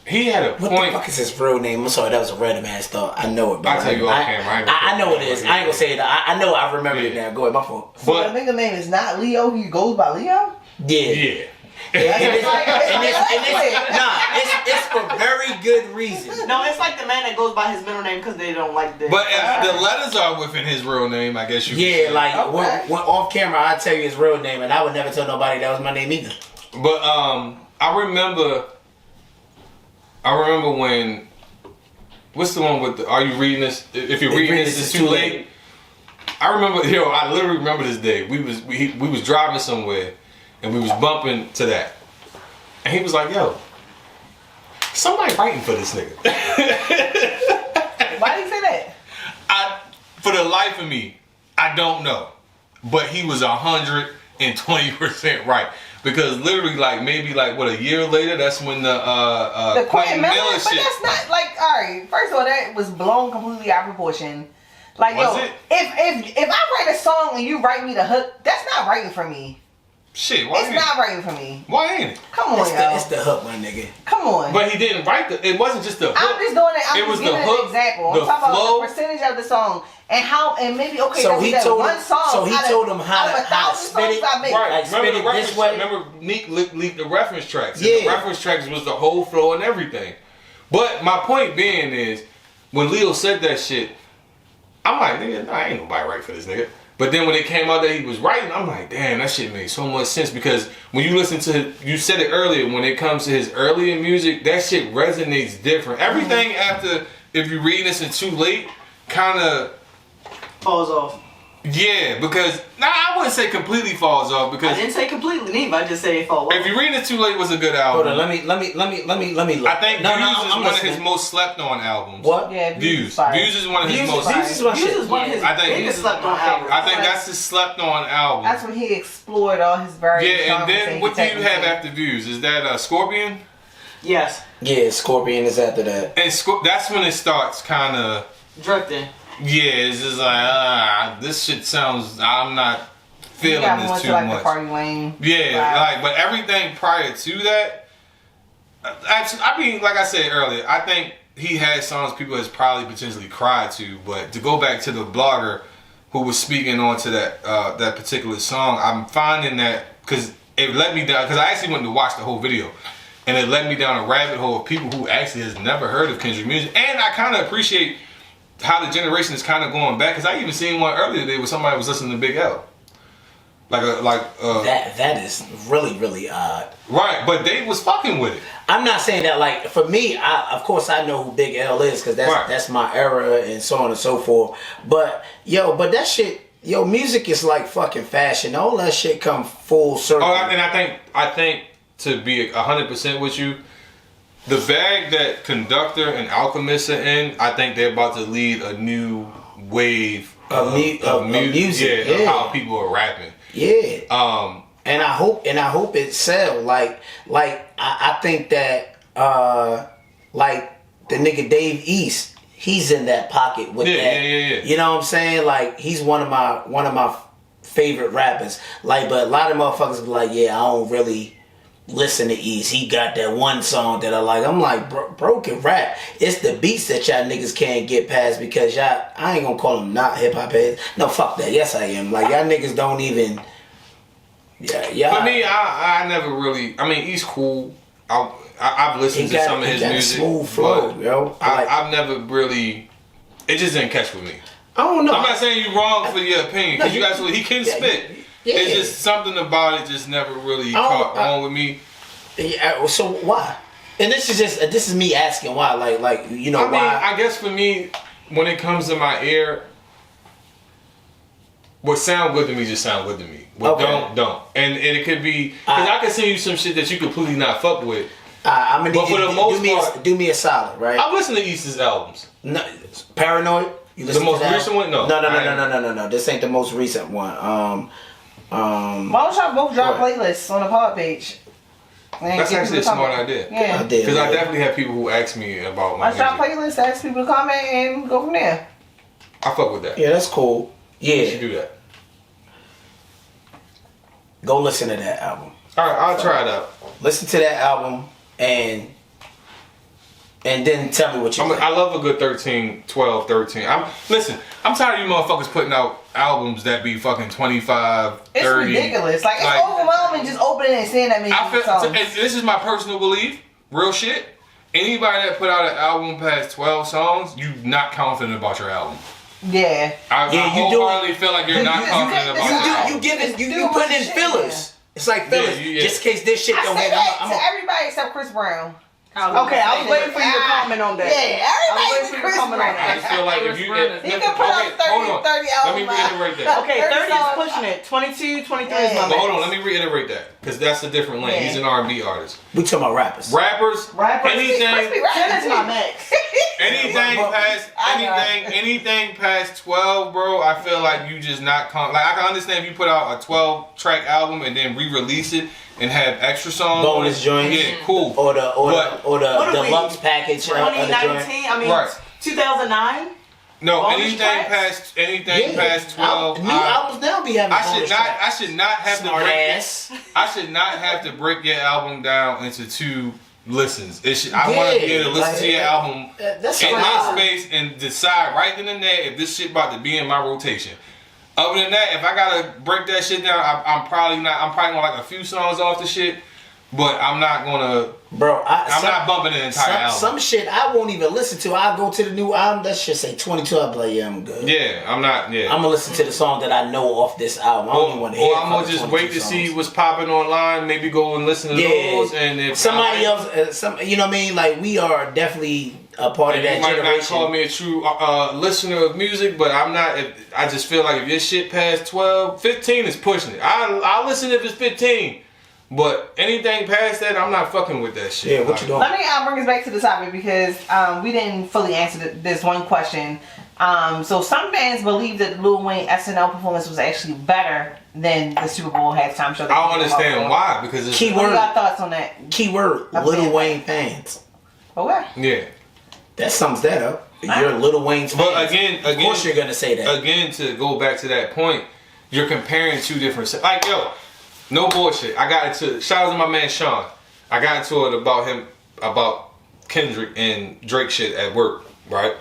he had a What point. the fuck is his real name? I'm sorry, that was a random ass thought. I know it, but I'll tell you off camera. I know it is. I ain't gonna say it. I know. I remember it now. Go ahead, my fault. So But the nigga name is not Leo. He goes by Leo. yeah. It's for very good reason. No, it's like the man that goes by his middle name because they don't like the. But the letters are within his real name, I guess you could Yeah, say. like Okay. when off camera, I tell you his real name, and I would never tell nobody that was my name either. But I remember when, what's the one with the, are you reading this? If you're reading this, it's too late. I remember, I literally remember this day. We was driving somewhere, and we was bumping to that, and he was like, "Yo, somebody writing for this nigga." Why did he say that? For the life of me, I don't know, but he was 120% right. Because literally, like maybe like what, a year later, that's when the Quentin Miller Miller but shit. that's not like, all right. First of all, that was blown completely out of proportion. Like, Was yo, it? if I write a song and you write me the hook, that's not writing for me. Shit, why It's ain't not writing for me. it? Why ain't it? Come on, It's yo. the hook, my nigga. Come on. But he didn't write it wasn't just the hook. I'm just doing it. It I'm was just the giving hook, an example. the I'm talking flow. about the percentage of the song and how, and maybe okay. So that's he that told one him- song. so he out of- told him how out of to- how to 1,000 spit it. songs I make. Right, Like, remember spit the it reference? this way. Remember Neek leaked the reference tracks. And Yeah. the reference tracks was the whole flow and everything. But my point being is, when Leo said that shit, I'm like, nigga, nah, ain't nobody right for this nigga. But then when it came out that he was writing, I'm like, damn, that shit made so much sense, because when you listen to, you said it earlier, when it comes to his earlier music, that shit resonates different. Everything after, if you read this and too late, kind of falls off. yeah, because I wouldn't say completely falls off, I because didn't say completely neither. I just say it fall off. if you read it too late was a good album. Hold on, let me look. I think No, Views is I'm one of his listening. most slept on albums. What? Yeah, Views. fire. Views is one of his Views most. is fire. Views is my Views shit. is one of his I think biggest Views is slept on albums. I think that's his slept on album. That's when he explored all his various Yeah, and genres then he what do you technically have did. after Views? Is that Scorpion? Yes, Yeah, Scorpion is after that. And that's when it starts kind of. drifting. Yeah, it's just like this shit sounds. I'm not feeling this too like much. The Party Wayne yeah, vibe. like but everything prior to that. Actually, I mean, like I said earlier, I think he had songs people has probably potentially cried to. But to go back to the blogger who was speaking onto that that particular song, I'm finding that because it led me down. Because I actually went to watch the whole video, and it led me down a rabbit hole of people who actually has never heard of Kendrick music, and I kind of appreciate how the generation is kind of going back. Because I even seen one earlier today where somebody was listening to Big L. That is really odd. Right, but they was fucking with it. I'm not saying that like for me. Of course I know who Big L is because that's my era and so on and so forth. But that shit, music is like fucking fashion. All that shit come full circle. Oh, and I think to be 100% with you, the bag that Conductor and Alchemist are in, I think they're about to lead a new wave of music. Of how people are rapping. Yeah. And I hope it sell. Like I think that like the nigga Dave East, he's in that pocket with that. Yeah. You know what I'm saying? Like he's one of my favorite rappers. Like, but a lot of motherfuckers be like, yeah, I don't really listen to East. He got that one song that I like. I'm like, bro can rap. It's the beats that y'all niggas can't get past because y'all, I ain't gonna call them not hip hop heads. No, fuck that. Yes, I am. Like, y'all niggas don't even. Yeah. For me, I never really. I mean, he's cool. I've listened to some of his music. Smooth flow, yo. I've never really. It just didn't catch with me. I don't know. I'm not saying you're wrong for your opinion because you guys, he can spit. Yeah. It's just something about it just never really caught on with me. Yeah, so why? And this is me asking why. Like why? I mean, I guess for me, when it comes to my ear, what sound good to me just sound good to me. What don't. And it could be because I can send you some shit that you completely not fuck with. I'm gonna but for the most part, do me a solid, right? I've listened to East's albums. No, Paranoid. You the most recent one? No. This ain't the most recent one. Why don't y'all both drop playlists on the pod page? That's actually a smart idea. Yeah. Because I definitely have people who ask me about my music. Drop playlists, ask people to comment, and go from there. I fuck with that. Yeah, that's cool. Yeah. You should do that. Go listen to that album. Alright, I'll try it out. Listen to that album and then tell me what you think. I love a good 13, 12, 13. I'm tired of you motherfuckers putting out albums that be fucking 25, 30. It's ridiculous. Like it's overwhelming just opening and seeing that many songs. This is my personal belief. Real shit. Anybody that put out an album past 12 songs, you not confident about your album. Yeah. I wholeheartedly feel like you're not confident about your album. You putting in fillers. It's like fillers. Just in case this shit don't hit. I'm to everybody except Chris Brown. Okay, I was waiting for you to comment on that. Yeah, everybody Chris Brown. I just feel like if you he can put out 30 albums. Let me reiterate that. Okay, 30 is pushing it. 22, 23 is my But hold on, let me reiterate that because that's a different lane. He's an R&B artist. We talking about rappers. Rappers. Anything. That's my max. Anything past 12, bro. I feel like you just not like I can understand if you put out a 12-track album and then re-release it and have extra songs, bonus joints. Yeah, cool. Or the deluxe package. 2019. I mean, 2009. No, bonus anything tracks? past 12. New albums now be having bonus tracks. I should not have to break. I should not have to break your album down into 2 listens. I want to be able to listen to your album in that space and decide right then and there if this shit about to be in my rotation. Other than that, if I gotta break that shit down, I'm probably gonna like a few songs off the shit, but I'm not gonna. Bro, I'm not bumping an entire album. Some shit I won't even listen to. I'll go to the new album. That shit say 22. I'll be like, yeah, I'm good. Yeah, I'm not. Yeah, I'm gonna listen to the song that I know off this album. I don't even want to hear. Or I'm gonna just wait to see what's popping online. Maybe go and listen to those. And if somebody else, you know what I mean? Like we are definitely a part of that you might generation. not call me a true listener of music, but I'm not. I just feel like if your shit past 12, 15 is pushing it. I'll listen if it's 15. But anything past that, I'm not fucking with that shit. Yeah, what you doing? Let me bring us back to the topic because we didn't fully answer this one question. So some fans believe that Lil Wayne SNL performance was actually better than the Super Bowl halftime show. I don't understand why, because it's... What are your thoughts on that? Keyword, Lil Wayne fans. Okay. Yeah. That sums that up. you're Lil Wayne's fans. But again, of course you're gonna say that. Again, to go back to that point, you're comparing two different. Like yo, no bullshit. I got into shout out to my man Sean. I got into it about Kendrick and Drake shit at work, right?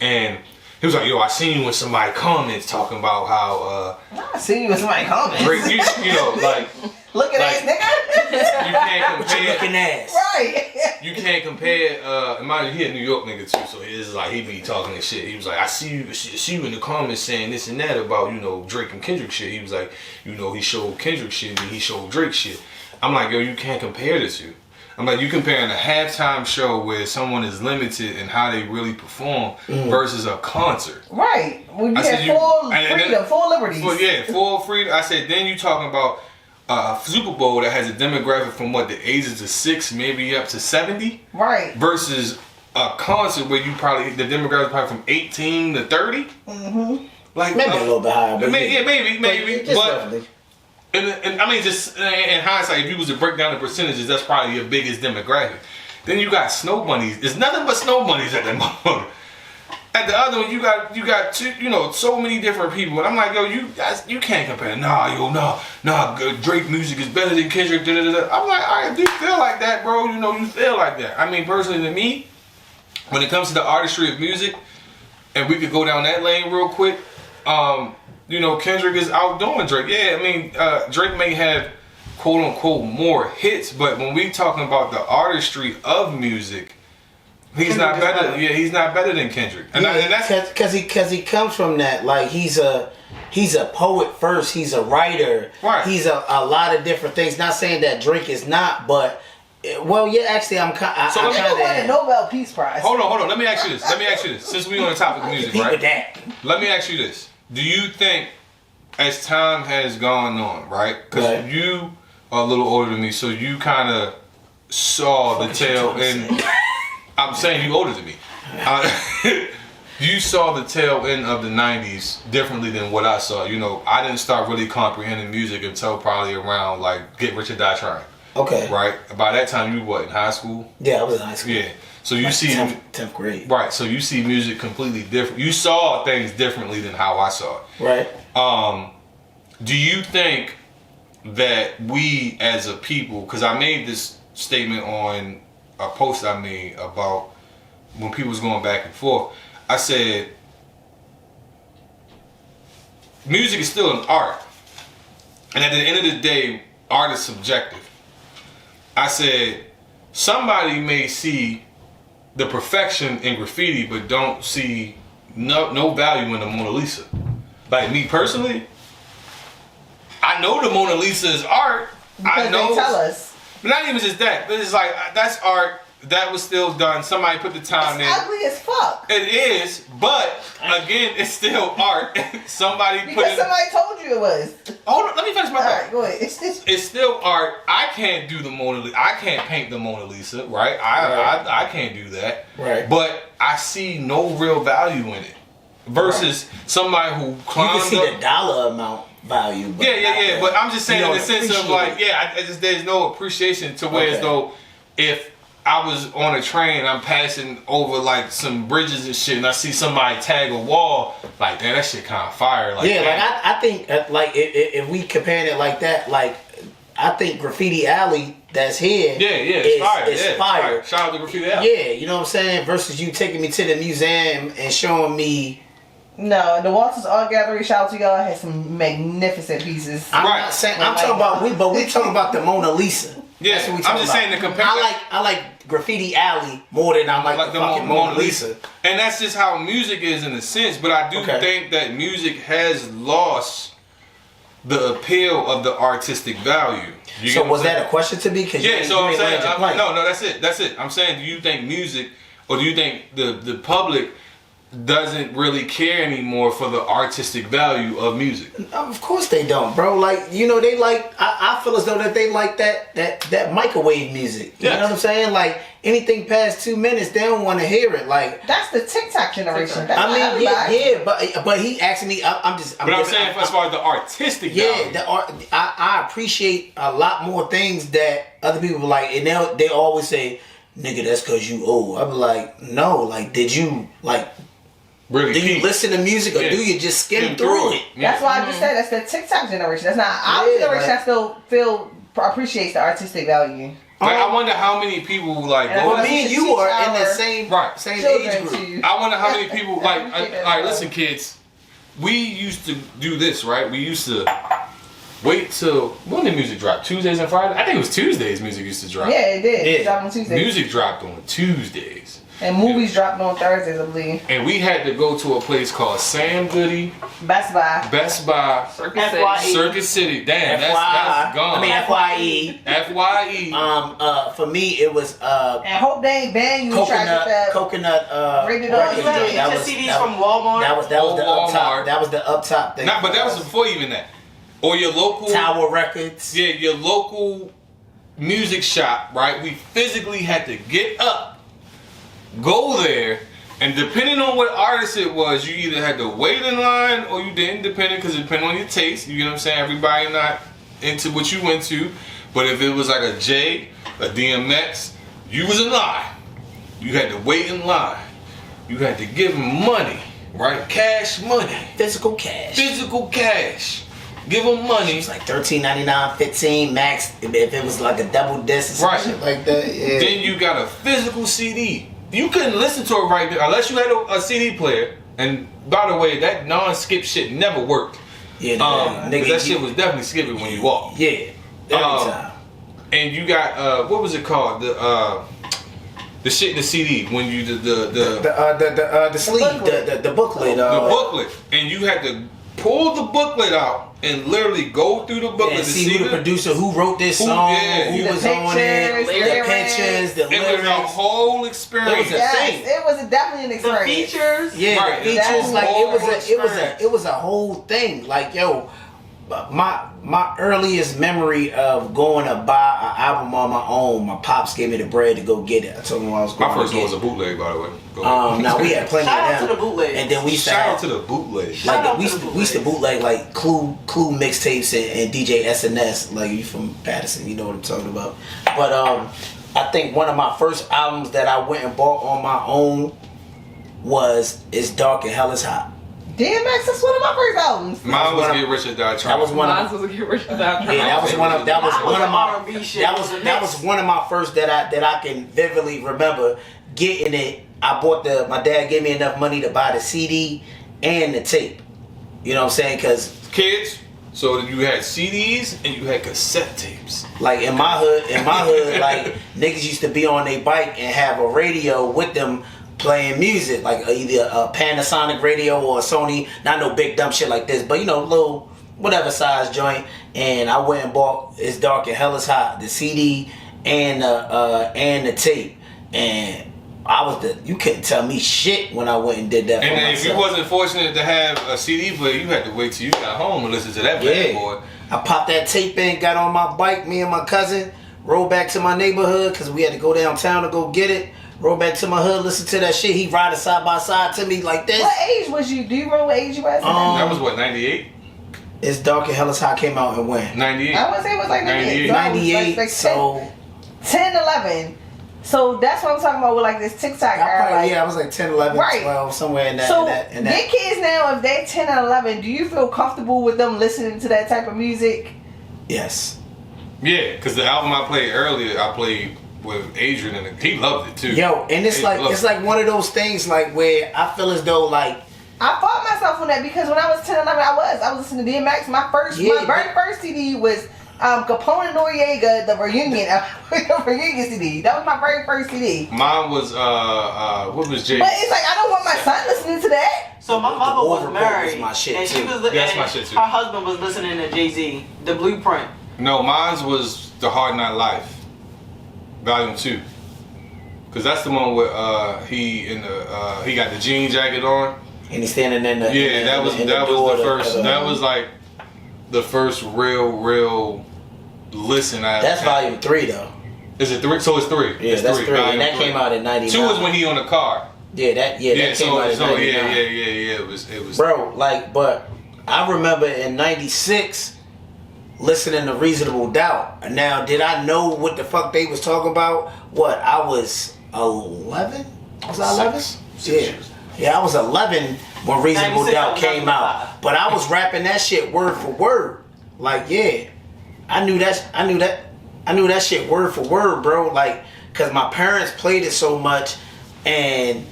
And he was like, yo, I seen you with somebody comments talking about how I see you with somebody comments. Drake, you know, like look at like, that nigga. you can't With your looking compare. ass. Right. You can't compare. Mind you, he a New York nigga too, so it's like he be talking this shit. He was like, I see you in the comments saying this and that about Drake and Kendrick shit. He was like, he showed Kendrick shit and he showed Drake shit. I'm like, yo, you can't compare the two. I'm like, you comparing a halftime show where someone is limited in how they really perform versus a concert. Right. When you have full liberties. Full freedom. I said, then you talking about a Super Bowl that has a demographic from the ages of 6, maybe up to 70. Right. Versus a concert where the demographic is probably from 18 to 30. Mm-hmm. Like maybe a little bit higher. But maybe. But and I mean, just in hindsight, if you was to break down the percentages, that's probably your biggest demographic. Then you got snow bunnies. There's nothing but snow bunnies at that moment. At the other one, you got two, so many different people. And I'm like, yo, you guys, you can't compare. Nah, Drake music is better than Kendrick. Da, da, da. I'm like, all right, if you feel like that, bro, you feel like that. I mean, personally, to me, when it comes to the artistry of music, and we could go down that lane real quick. Kendrick is outdoing Drake. Yeah, I mean, Drake may have quote unquote more hits, but when we talking about the artistry of music, he's not better. Yeah, he's not better than Kendrick, and that's because he comes from that. Like he's a poet first. He's a writer. Right. He's a lot of different things. Not saying that Drake is not, but well, yeah. Actually, I'm kind of. So let me won a Nobel Peace Prize. Hold on. Let me ask you this. Since we on the topic of music, right? With that. Let me ask you this. Do you think, as time has gone on, right? Because you are a little older than me, so you kind of saw the tail end. I'm saying you older than me. You saw the tail end of the 90s differently than what I saw. I didn't start really comprehending music until probably around like Get Rich or Die Trying. Okay. Right? By that time, you in high school? Yeah, I was in high school. Yeah. So you see 10th grade. Right, so you see music completely different. You saw things differently than how I saw it. Right. Do you think that we as a people, because I made this statement on a post I made about when people was going back and forth, I said music is still an art. And at the end of the day, art is subjective. I said somebody may see the perfection in graffiti, but don't see no value in the Mona Lisa. Like me personally, I know the Mona Lisa is art. Because I know. they tell us. But not even just that. But it's like that's art. That was still done. Somebody put the time in. It's ugly as fuck. It is, but again, it's still art. Somebody because put it. Somebody told you it was. Hold on, let me finish my thought. Alright, go ahead. It's still art. I can't do the Mona Lisa. I can't paint the Mona Lisa, right? I can't do that. Right. But I see no real value in it. Versus somebody who climbed you can see up. the dollar amount value. But Yeah. But I'm just saying in the sense of like, it. there's no appreciation to where as though if I was on a train, I'm passing over like some bridges and shit, and I see somebody tag a wall, like, damn, that shit kind of fire. Like, yeah, like I think like if we compare it like that, like I think Graffiti Alley that's here, it's fire. Shout out to Graffiti Alley. Yeah, you know what I'm saying. Versus you taking me to the museum and showing me. No, the Walters Art Gallery, shout out to y'all, has some magnificent pieces. I'm not saying I'm talking about we talking about the Mona Lisa. Yeah, that's what we I'm just about. saying to compare. I like Graffiti Alley more than I like the fucking Mona Lisa. And that's just how music is in a sense. But I do think that music has lost the appeal of the artistic value. So was that a question to me? Yeah, so I'm saying no, that's it. I'm saying, do you think music, or do you think the public doesn't really care anymore for the artistic value of music? Of course they don't, bro. Like, they like, I feel as though that they like that microwave music. You know what I'm saying? Like, anything past 2 minutes, they don't want to hear it. Like, that's the TikTok generation. That's but he asked me, I'm saying as far as the artistic value. The art, I appreciate a lot more things that other people like, and they always say, nigga, that's cause you old. I be like, no, like, did you like? Really? Do you listen to music or do you just skim through it? That's why I just said that's the TikTok generation. That's not our generation. I still feel appreciates the artistic value. Like, I wonder how many people like. Well, me and you are in the same age group. I wonder how many people like. All right, listen, kids. We used to do this, right? We used to wait till when did music drop? Tuesdays and Fridays. I think it was Tuesdays. Music used to drop. Yeah, it did. Yeah. It dropped on Tuesdays. Music dropped on Tuesdays. And movies dropped on Thursdays, I believe. And we had to go to a place called Sam Goody, Best Buy, Circuit City. Damn, that's gone. I mean FYE. For me, it was and hope they ain't ban you. coconut. Rated record. R. That was CDs from Walmart. That was the up top. That was the up top thing. But that was before even that. Or your local Tower Records. Yeah, your local music shop, right? We physically had to get up, go there, and depending on what artist it was, you either had to wait in line or you didn't, depending, because it depended on your taste. You get what I'm saying? Everybody not into what you into. But if it was like a J, a DMX, you was in line. You had to wait in line. You had to give them money, right? Cash money. Physical cash. Give them money. It's like $13.99, $15 max. If it was like a double disc or some shit like that. Yeah. Then you got a physical CD. You couldn't listen to it right there unless you had a CD player. And by the way, that non-skip shit never worked. Yeah, nigga, that shit was definitely skipping when you walked. Yeah, every time. And you got what was it called? The shit in the CD when you the sleeve, the booklet. The booklet, and you had to pull the booklet out and literally go through the booklet and to see who the producer, who wrote this song, who was on it, the pictures, the lyrics. It was a whole experience. It was definitely an experience. The features, the features, like it was a whole thing. Like yo, my earliest memory of going to buy an album on my own, my pops gave me the bread to go get it. I told him I was going. My first one was a bootleg, by the way. Now we had plenty Shout of out them. to the bootleg. And then we Shout out to the bootleg. Like we used to bootleg like Clue mixtapes and DJ SNS. Like you from Patterson, you know what I'm talking about. But I think one of my first albums that I went and bought on my own was It's Dark and Hell Is Hot. DMX, that's one of my first albums. Mine was Get Rich or Die Trying. That was one Mine was Get Rich or Die Trying. Yeah, that was one of my first that I can vividly remember getting it. I bought my dad gave me enough money to buy the CD and the tape. You know what I'm saying? Because kids, so you had CDs and you had cassette tapes. Like in my hood, like niggas used to be on their bike and have a radio with them playing music, like either a Panasonic radio or a Sony, not no big dumb shit like this, but you know, little whatever size joint. And I went and bought It's Dark and Hell Is Hot, the CD and the tape, and you couldn't tell me shit when I went and did that. And for then myself. if you wasn't fortunate to have a CD player, you had to wait till you got home and listen to that bad boy. I popped that tape in, got on my bike, me and my cousin, rode back to my neighborhood because we had to go downtown to go get it. Roll back to my hood, listen to that shit. He riding side by side to me like this. What age was you? Do you remember what age you was? That was what, 98? It's Dark and Hell Is Hot came out and when? 98. I would say it was like 98. 98, like so 10, 11. So that's what I'm talking about with like this TikTok era. I was like 10, 11, 12, somewhere in that. So in that. your kids now, if they're 10 and 11, do you feel comfortable with them listening to that type of music? Yes. Yeah, because the album I played earlier, I played with Adrian and he loved it too. Yo, and it's like one of those things like where I feel as though like I fought myself on that because when I was 10 and 11, I was listening to DMX. My very first CD was Capone Noriega, the reunion CD. That was my very first CD. Mine was what was Jay? But it's like I don't want my son listening to that. So my mother was married, my shit and she was that's my shit too. Her husband was listening to Jay-Z, The Blueprint. No, mine was The Hard Knock Life, Volume 2. Cause that's the one where he got the jean jacket on. And he's standing in the that was the first. That was like the first real listen. That's Volume 3 though. Is it 3? So it's 3. Yeah, it's that's 3. 3. And that came out in 99. 2 is when he on the car. That came out in 99. Yeah. It was. Bro, like, but I remember in '96, listening to Reasonable Doubt. Now, did I know what the fuck they was talking about? What, I was 11? Was I 11? Yeah. Yeah, I was 11 when Reasonable Doubt came out. But I was rapping that shit word for word. Like, yeah. I knew that shit word for word, bro. Like, cause my parents played it so much, and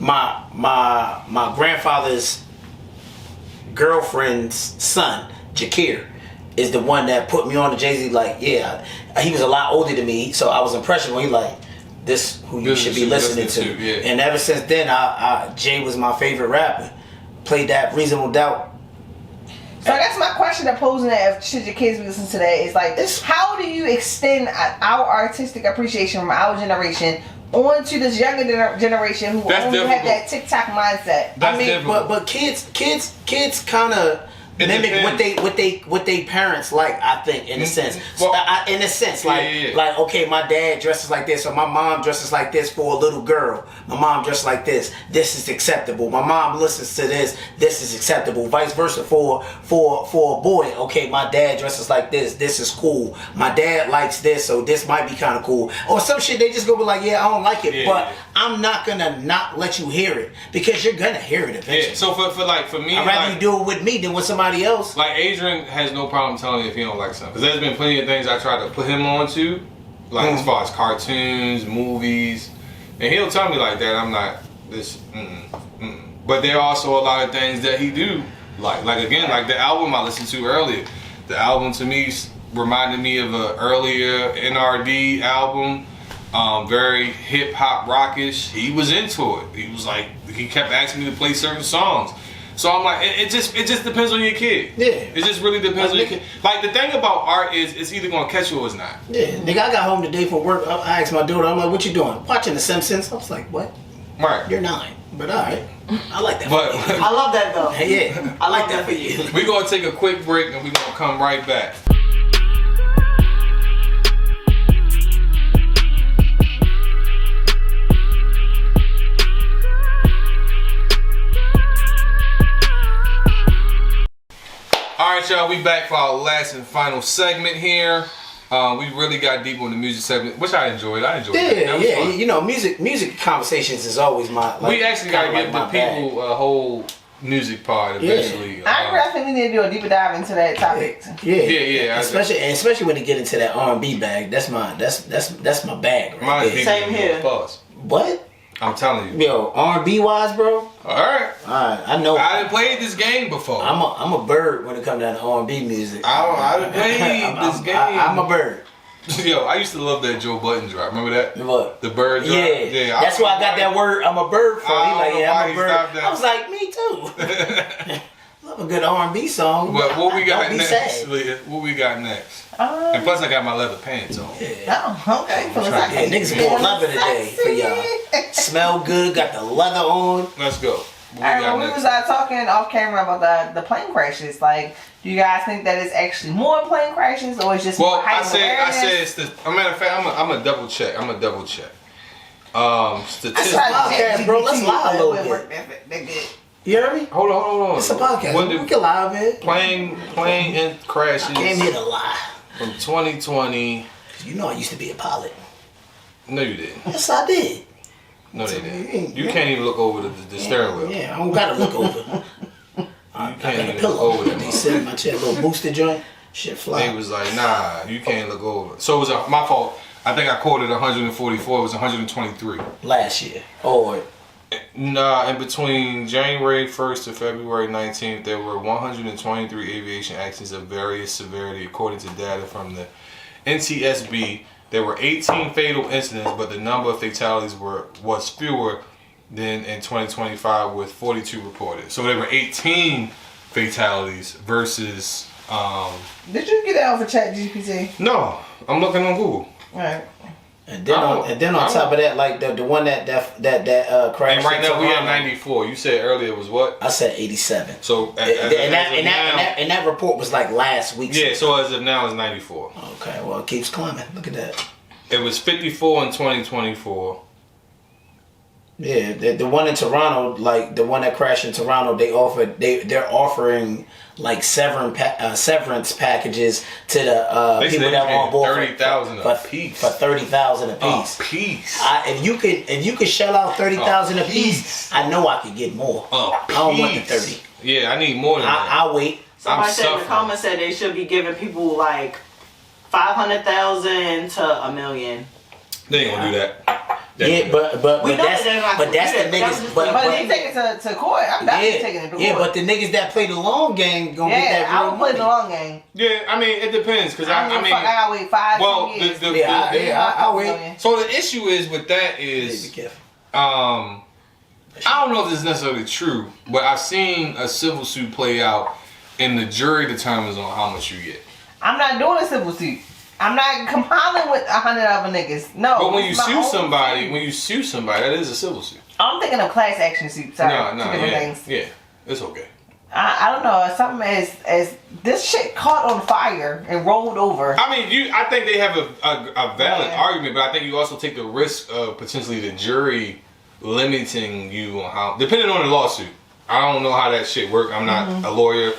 my grandfather's girlfriend's son, Jakir, is the one that put me on to Jay-Z. Like, yeah, he was a lot older than me, so I was impressed when he like, this who you should be listening to. Yeah. And ever since then, Jay was my favorite rapper. Played that Reasonable Doubt. So I guess my question of posing that, if should your kids be listening to that, is like, how do you extend our artistic appreciation from our generation onto this younger generation who only have that TikTok mindset? That's difficult. but kids kind of mimic what they parents like. I think in a sense, like okay, my dad dresses like this, or my mom dresses like this for a little girl. My mom dresses like this. This is acceptable. My mom listens to this. This is acceptable. Vice versa for a boy. Okay, my dad dresses like this. This is cool. My dad likes this, so this might be kind of cool. Or some shit they just go be like, yeah, I don't like it, but I'm not gonna not let you hear it because you're gonna hear it eventually. Yeah. So for me, I'd rather you do it with me than with somebody else. Like Adrian has no problem telling me if he don't like something. Because there's been plenty of things I try to put him on to, like as far as cartoons, movies, and he'll tell me like that. I'm not this. But there are also a lot of things that he do like again, like the album I listened to earlier. The album to me reminded me of an earlier NRD album. Very hip hop rockish. He was into it. He was like, he kept asking me to play certain songs. So I'm like, it just depends on your kid. Yeah. It just really depends on your kid. Like the thing about art is it's either gonna catch you or it's not. Yeah, nigga, I got home today from work. I asked my daughter, I'm like, what you doing? Watching The Simpsons. I was like, what? Right. You're 9. But alright. I like that But for you. I love that though. Yeah. I like that for you. we're gonna take a quick break and we're gonna come right back. Alright, y'all, we back for our last and final segment here. We really got deep on the music segment, which I enjoyed. That was fun. You know, music conversations is always my. We actually gotta give the people a whole music part eventually. I think we need to do a deeper dive into that topic. Yeah. Especially when they get into that R&B bag. That's my bag. Right there. Same here. What? I'm telling you. Yo, R&B wise, bro. Alright. I know. I done played this game before. I'm a bird when it comes down to R&B music. I done played this game. I'm a bird. Yo, I used to love that Joe Budden drop. Remember that? What? The bird drop? Yeah. That's why I got that word, I'm a bird from. He like, yeah, I'm a bird. I was like, me too. Love a good R&B song. But what we got Don't be next? sad. Leah? What we got next? And plus I got my leather pants on. Oh, okay. Yeah, niggas bought leather today for y'all. Smell good, got the leather on. Let's go. What All right, we was talking off camera about the plane crashes. Like, do you guys think that it's actually more plane crashes, or it's just more heightened awareness? I said it's the. As a matter of fact, I'm a double check. Statistics. Podcast, bro. Let's lie a little bit. You heard me? Hold on. It's a podcast. We can lie, man. Plane and crashes. I came here to lie. From 2020. You know I used to be a pilot. No, you didn't. Yes, I did. No, they didn't. You can't even look over the steering wheel. Yeah, I don't gotta look over. I got a pillow. They sit in my chair, a little booster joint. Shit fly. They was like, nah, you can't look over. So it was my fault. I think I quoted 144. It was 123. Last year. Or nah, in between January 1st to February 19th, there were 123 aviation accidents of various severity, according to data from the NTSB. There were 18 fatal incidents, but the number of fatalities was fewer than in 2025, with 42 reported. So there were 18 fatalities versus. Did you get that off of ChatGPT? No, I'm looking on Google. All right. And then on top of that, like the one that crashed. And right now we at 94. You said earlier it was what? I said 87. So and that report was like last week. Yeah. So as of now it's 94. Okay. Well, it keeps climbing. Look at that. It was 54 in 2024. Yeah, the one in Toronto, like the one that crashed in Toronto, they're offering like severance packages to the people that were on board 30,000 a piece. For 30,000 a piece. A piece. If you could shell out 30,000 a piece, I know I could get more. I don't want the 30. Yeah, I need more than that. I'll wait. Somebody said in the comments said they should be giving people like 500,000 to $1 million. They ain't gonna do that. Yeah, but that's the niggas. But they take it to court. I'm definitely taking it to court. Yeah, but the niggas that play the long game gonna get that real I'll play the long game. Yeah, I mean it depends because I mean I gotta wait 5 years. I'll wait. So the issue is with that is be careful. I don't know if this is necessarily true, but I've seen a civil suit play out and the jury determines on how much you get. I'm not doing a civil suit. I'm not compiling with 100 other niggas. No. But when you sue somebody, that is a civil suit. I'm thinking of class action suit. Sorry, No, two different things. Yeah, it's okay. I don't know. Something as this shit caught on fire and rolled over. I mean, I think they have a valid argument, but I think you also take the risk of potentially the jury limiting you on how, depending on the lawsuit. I don't know how that shit works. I'm not a lawyer.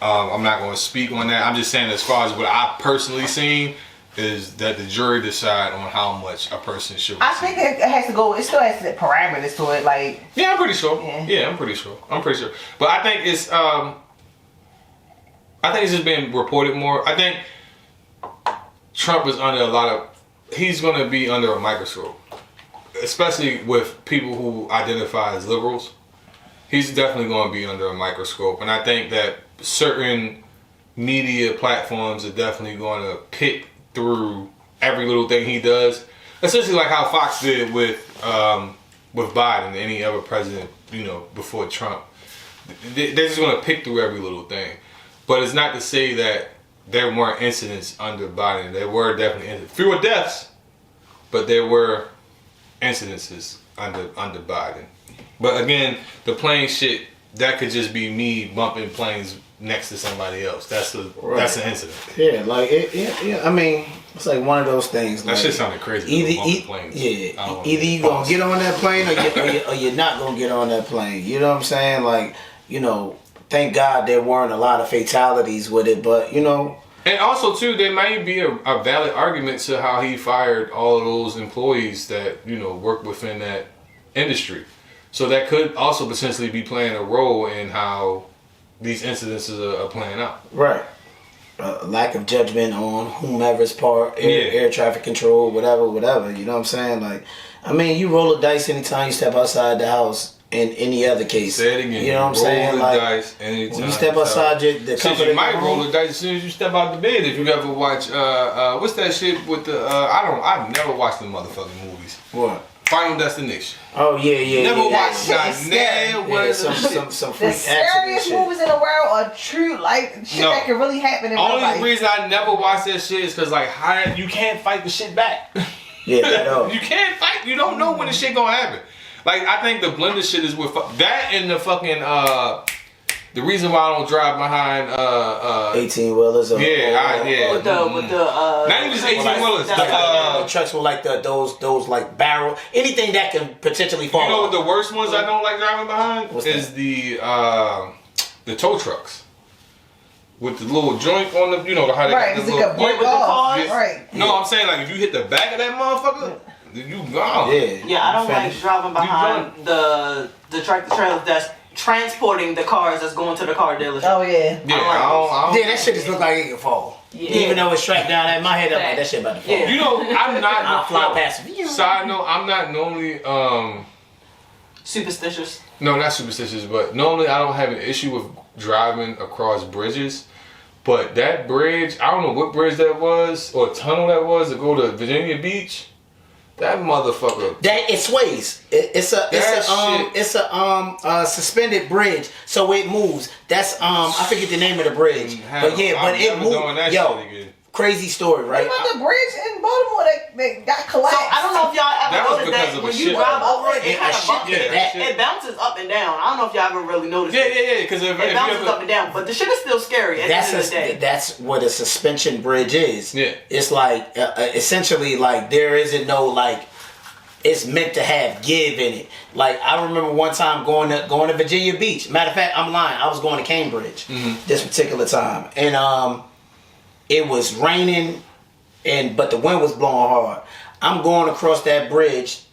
I'm not going to speak on that. I'm just saying as far as what I personally seen is that the jury decide on how much a person should receive. I think it has to go. It still has to parameters to it. Like yeah, I'm pretty sure. Yeah, I'm pretty sure. But I think it's just being reported more. I think Trump is under he's going to be under a microscope, especially with people who identify as liberals. He's definitely going to be under a microscope, and I think that certain media platforms are definitely going to pick through every little thing he does, essentially like how Fox did with Biden, any other president, before Trump. They're just going to pick through every little thing, but it's not to say that there weren't incidents under Biden. There were definitely fewer deaths, but there were incidences under Biden. But again, the plane shit, that could just be me bumping planes next to somebody else. That's an incident. Yeah, like yeah. I mean, it's like one of those things. That like, shit sounded crazy. Either you gonna get on that plane or you're not gonna get on that plane. You know what I'm saying? Like, thank God there weren't a lot of fatalities with it, but And also too, there might be a valid argument to how he fired all of those employees that work within that industry. So that could also potentially be playing a role in how these incidences are playing out. Right. Lack of judgment on whomever's part, air traffic control, whatever. You know what I'm saying? Like, I mean, you roll a dice anytime you step outside the house. In any other case, say it again. You know what I'm saying? Roll like, dice anytime when you step outside the comfort you might roll the dice as soon as you step out the bed. If you ever watch, what's that shit with the? I've never watched the motherfucking movies. What? Final Destination. Oh yeah. Never watched some freak the scariest shit. movies in the world are true, like shit that can really happen in real life. Only reason I never watched that shit is because you can't fight the shit back. Yeah, at all. You can't fight. You don't know when the shit gonna happen. Like, I think the blender shit is with that and the fucking the reason why I don't drive behind 18-wheelers. With the not even just 18-wheelers. The trucks with like those like barrel, anything that can potentially fall. You know what the worst ones I don't like driving behind is the tow trucks. With the little joint on the, how they got the little... With the cars. Right. No, I'm saying, like, if you hit the back of that motherfucker, you gone. Yeah, I don't like driving behind the tractor trailer that's transporting the cars that's going to the car dealership. Oh, yeah. Yeah, I don't that shit just look like it can fall. Yeah. Even though it's strapped down in my head, I'm like, that shit about to fall. Yeah. I'm not... I'll fly past it. Side note, I'm not normally... superstitious. No, not superstitious, but normally I don't have an issue with driving across bridges. But that bridge, I don't know what bridge that was, or tunnel that was to go to Virginia Beach. That motherfucker. That it sways. It's a suspended bridge, so it moves. That's I forget the name of the bridge, but it moves. Yo, crazy story, right? What about the bridge in Baltimore that got collapsed? So I don't know if y'all ever noticed that when you drive over it, it bounces up and down. I don't know if y'all ever really noticed. Yeah. Because it bounces up and down, but the shit is still scary. At the end of the day, that's what a suspension bridge is. Yeah, it's like essentially like there isn't no like it's meant to have give in it. Like I remember one time going to Virginia Beach. Matter of fact, I'm lying. I was going to Cambridge this particular time, and it was raining, but the wind was blowing hard. I'm going across that bridge.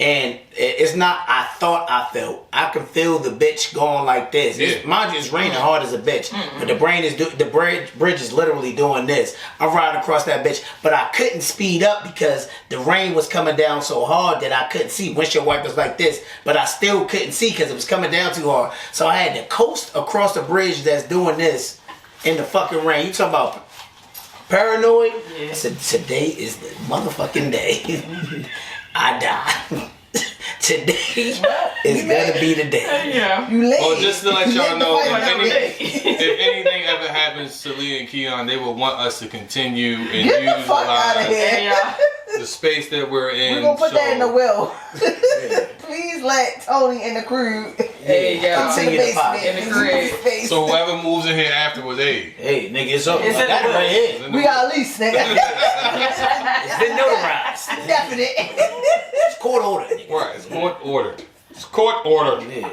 And it's not, I thought I felt. I can feel the bitch going like this. Yeah. Mind you, it's raining hard as a bitch. But the bridge is literally doing this. I'm riding across that bitch. But I couldn't speed up because the rain was coming down so hard that I couldn't see. Windshield wipers like this. But I still couldn't see because it was coming down too hard. So I had to coast across the bridge that's doing this in the fucking rain. You talking about paranoid? Yeah. I said, today is the motherfucking day. I die. Today is gonna be the day. Yeah. You late. Well, just to let y'all know, if anything ever happens to Lee and Keon, they will want us to continue and Get the fuck out of here. the space that we're in. We're gonna put that in the will. Please let Tony and the crew continue the pod. in the crib. So whoever moves in here afterwards, hey, nigga, it's up. It's I got it right here. We got a lease, nigga. It's been notarized. Definite. It's court ordered. Nigga. right? It's court ordered. It's court ordered. Yeah.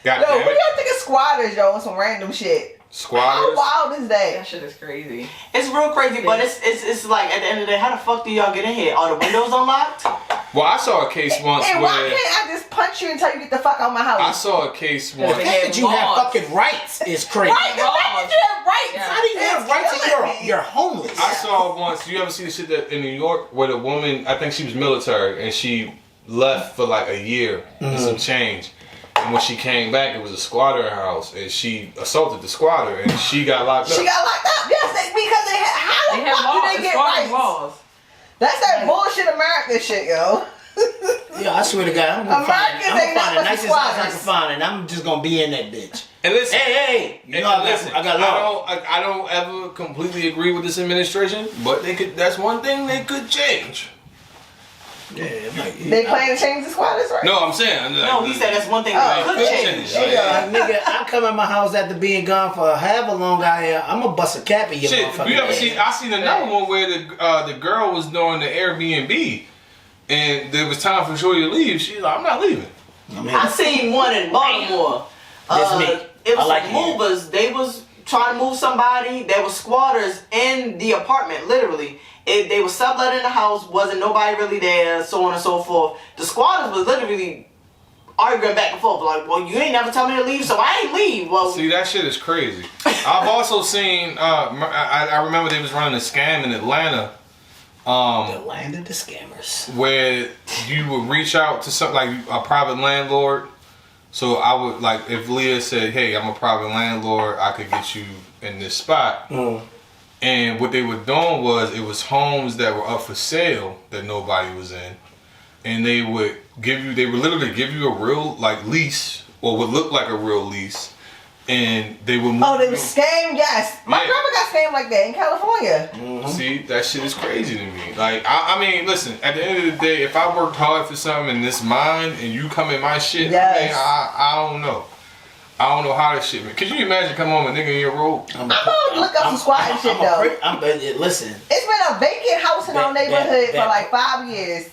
God Yo, damn what do it. y'all think of squatters, yo, on some random shit? How Squatters. wild is that? That shit is crazy. It's real crazy, but it's like at the end of the day, how the fuck do y'all get in here? Are the windows unlocked? Well, I saw a case once And where why can't I just punch you and tell you get the fuck out of my house? I saw a case The once. fact that you have fucking rights is crazy. Right, the fact that you have rights. Yeah. How do you have It's rights and killing me. you're homeless? I saw once. You ever see the shit that in New York where the woman, I think she was military, and she left for like a year and some change. And when she came back, it was a squatter house, and she assaulted the squatter, and she got locked up. She got locked up. Yes, because how They the have fuck walls. do they It's get fucking rights? walls. That's that bullshit American shit, yo. Yeah, I swear to God, I'm gonna Americans find ain't the nothing but nicest house I squatters. can find, and I'm just gonna be in that bitch. And listen, Hey, you know I got love. I don't ever completely agree with this administration, but they could. That's one thing they could change. Yeah, like, They plan to change the squatters, right? No, I'm saying. No, he said that's one thing Oh, that could good change. change. nigga, I come in my house after being gone for however long I am. I'm gonna bust a cap in your Shit, motherfucking you ever ass. see? I seen another one where the girl was doing the Airbnb, and there was time for Shorty to leave. She's like, I'm not leaving. I seen one in Baltimore. That's me. It was I like some movers. They was trying to move somebody. There was squatters in the apartment, literally. They were subletting the house. Wasn't nobody really there, so on and so forth. The squatters was literally arguing back and forth. Like, well, you ain't never tell me to leave, so I ain't leave. Well, See, that shit is crazy. I've also seen. I remember they was running a scam in Atlanta. The land of the scammers. Where you would reach out to something like a private landlord. So I would like if Leah said, "Hey, I'm a private landlord. I could get you in this spot." And what they were doing was it was homes that were up for sale that nobody was in, and they would literally give you a real like lease or would look like a real lease, and they would move. Oh, they were scammed? Yes. My Yeah. grandma got scammed like that in California. See, that shit is crazy to me. Like, I mean, listen, at the end of the day, if I worked hard for something and it's mine and you come in my shit, Yes. I don't know. I don't know how this shit, man. Could you imagine coming home a nigga in your robe? I'm gonna look up some squatting shit though. Listen. It's been a vacant house in our neighborhood for like 5 years.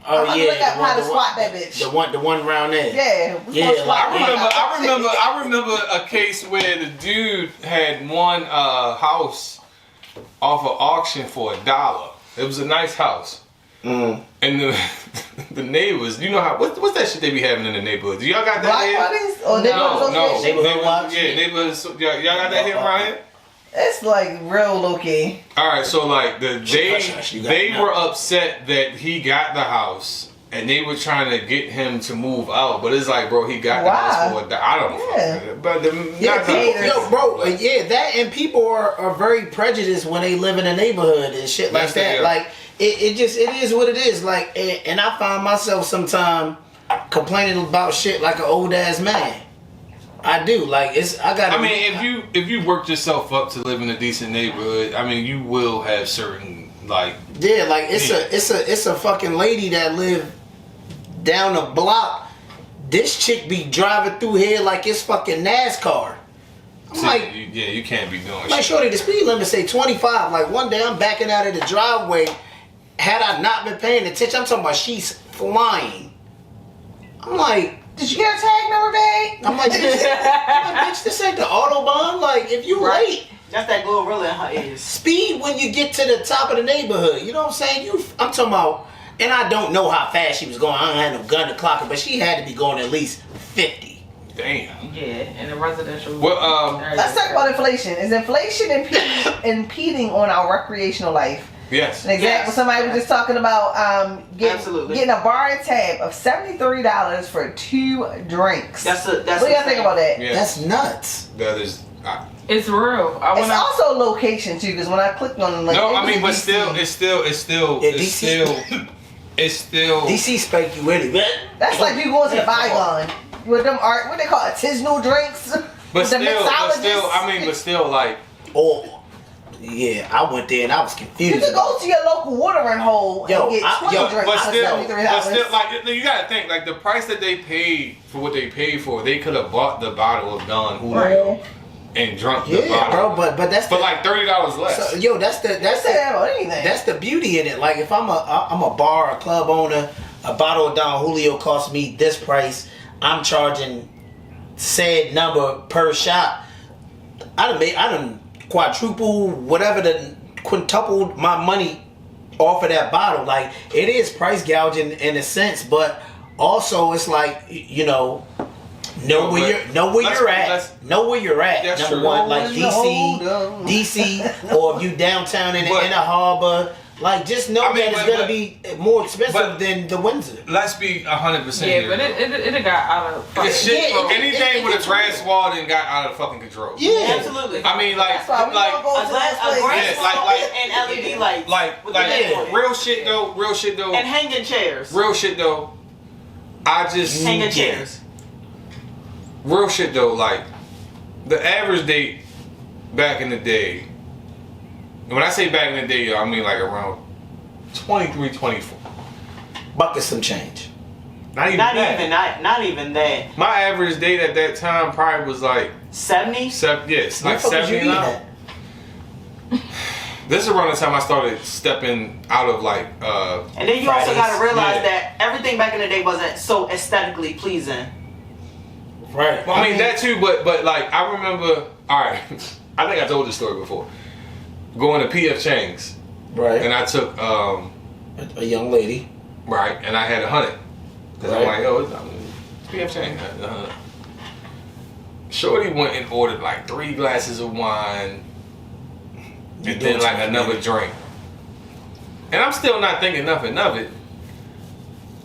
Oh I'm gonna yeah, look up how to squat that bitch. The one round there. Yeah, we Yeah, gonna squat like, that. I remember a case where the dude had one house off of auction for $1. It was a nice house. And the neighbors, you know how what's that shit they be having in the neighborhood? Do y'all got that Block here? parties or neighborhood No, association? Neighborhood watch? yeah, neighborhood. Y'all got that here around here? It's like real low key. All right, so like You got they it now. were upset that he got the house. And they were trying to get him to move out, but it's like, bro, he got the house for $1. I don't know, Yeah. but that and people are very prejudiced when they live in a neighborhood and shit like Yes, that. they are. Like it is what it is. Like, and I find myself sometimes complaining about shit like an old ass man. I do. Like I mean, if you worked yourself up to live in a decent neighborhood, I mean, you will have certain like it's a fucking lady that live down the block. This chick be driving through here like it's fucking NASCAR. I'm like, you can't be doing like, shit. shorty, the speed limit say 25. Like, one day I'm backing out of the driveway. Had I not been paying attention, I'm talking about she's flying. I'm like, did you get a tag number, babe? I'm like, bitch, this ain't the Autobahn. Like, if you late, that's that gorilla in her ears. speed when you get to the top of the neighborhood. You know what I'm saying? I'm talking about, and I don't know how fast she was going. I don't have no gun to clock her, but she had to be going at least 50. Damn. Yeah, in a residential. Well, Let's talk about inflation. Is inflation impeding on our recreational life? yes. An example, Yes. somebody was just talking about Absolutely. getting a bar tab of $73 for 2 drinks. That's what do y'all think about that? Yeah. That's nuts. That is. It's real. It's also location too, because when I clicked on the No, I mean, but still, it's still, DC spank you anyway. that's like you going to the Bygone with them what they call artisanal drinks. But with the still, mixologists. like, Oh, yeah, I went there and I was confused. You could go to your local watering hole and get 20 drinks but for still, $73. like, you gotta think, like, the price that they paid for what they paid for, they could have bought the bottle of Don Julio and drunk the bottle. bro, but that's for like $30 less. So, that's the beauty in it. Like, if I'm a bar, a club owner, a bottle of Don Julio costs me this price. I'm charging said number per shot. I done quadruple, whatever, the quintupled my money off of that bottle. Like, it is price gouging in a sense, but also it's like, you know where you're at. Know where you're at. That's Number true. one, like DC, or if you downtown in the harbor. Like, just know that it's gonna be more expensive than the Windsor. Let's be 100% Yeah, here. but it got out of. Anything with a grass wall then got out of fucking control. Yeah, absolutely. I mean, like, That's why we don't go to those places. and LED lights. like real shit though. And hanging chairs. Real shit though. Hanging chairs. Real shit though, like, the average date back in the day, and when I say back in the day, I mean like around 23, 24. Bucket some change. Not even that. My average date at that time probably was like 70? Yes, like What the fuck was you 70 now. eating at? This is around the time I started stepping out of like and then you also gotta realize Yeah. that everything back in the day wasn't so aesthetically pleasing. Right. Well, I mean that too, but like I remember. All right, I think I told this story before. Going to PF Chang's, Right. and I took a young lady. right, and I had 100 because I'm Right. like, oh, it's PF Chang's. Shorty went and ordered like 3 glasses of wine, and then like another drink. And I'm still not thinking nothing of it.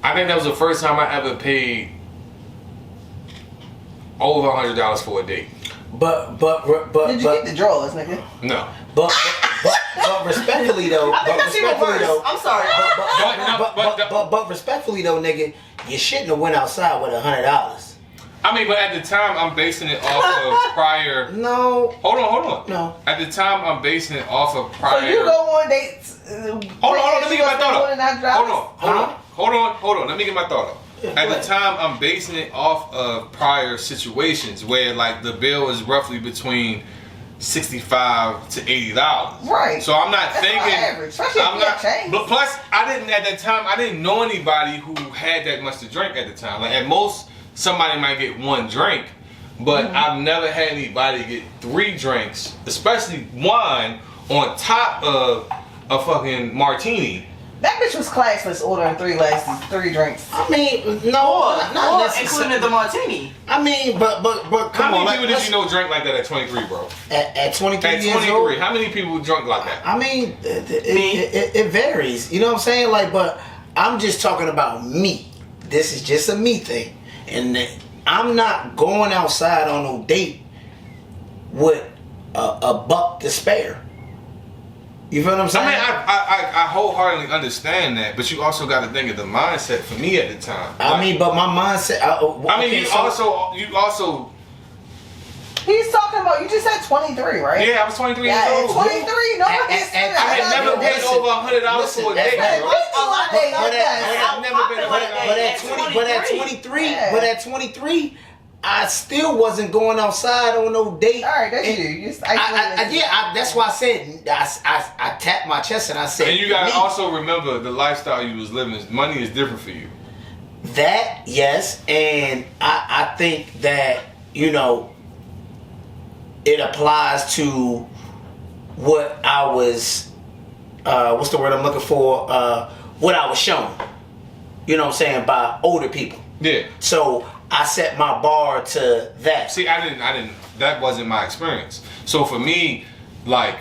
I think that was the first time I ever paid over $100 for a date. But Did you get the drawers, nigga? No. But respectfully though, I think that's even worse. I'm sorry. but respectfully though, nigga, you shouldn't have went outside with $100. I mean, but at the time, I'm basing it off of prior. No. Hold on. No. At the time, I'm basing it off of prior. So you go on dates. Hold on. Let me get my thought up. Hold on. Let me get my thought up. At the time, I'm basing it off of prior situations where, like, the bill is roughly between $65 to $80. Right. So I'm not That's thinking. not average. Especially if I'm you not. change. But plus, I didn't at that time. I didn't know anybody who had that much to drink at the time. Like at most, somebody might get 1 drink, but I've never had anybody get 3 drinks, especially wine on top of a fucking martini. That bitch was classless ordering 3 glasses, 3 drinks. I mean, no, not Or necessarily. including the martini. I mean, but come How on, many people let's- did you know drink like that at 23, bro? at 23 At years 23, old? how many people drunk like that? I mean, it varies. You know what I'm saying? Like, but I'm just talking about me. This is just a me thing, and I'm not going outside on no date with a buck to spare. You feel what I'm saying? I mean, I wholeheartedly understand that, but you also got to think of the mindset for me at the time. I mean, but my mindset. You also. He's talking about, you just said 23, right? Yeah, I was 23 years Yeah, old. at 23, no one gets and I had never paid over $100 for a date, Hey, bro. what's the one day like that? I've never been But at 23, I still wasn't going outside on no date. All right, that's you. That's why I said I tapped my chest and I said. And you gotta me. also remember the lifestyle you was living. Money is different for you. That, yes, and I think that, you know, it applies to what I was, what's the word I'm looking for? What I was shown, you know what I'm saying, by older people. Yeah. So I set my bar to that. See, I didn't, that wasn't my experience. So for me, like,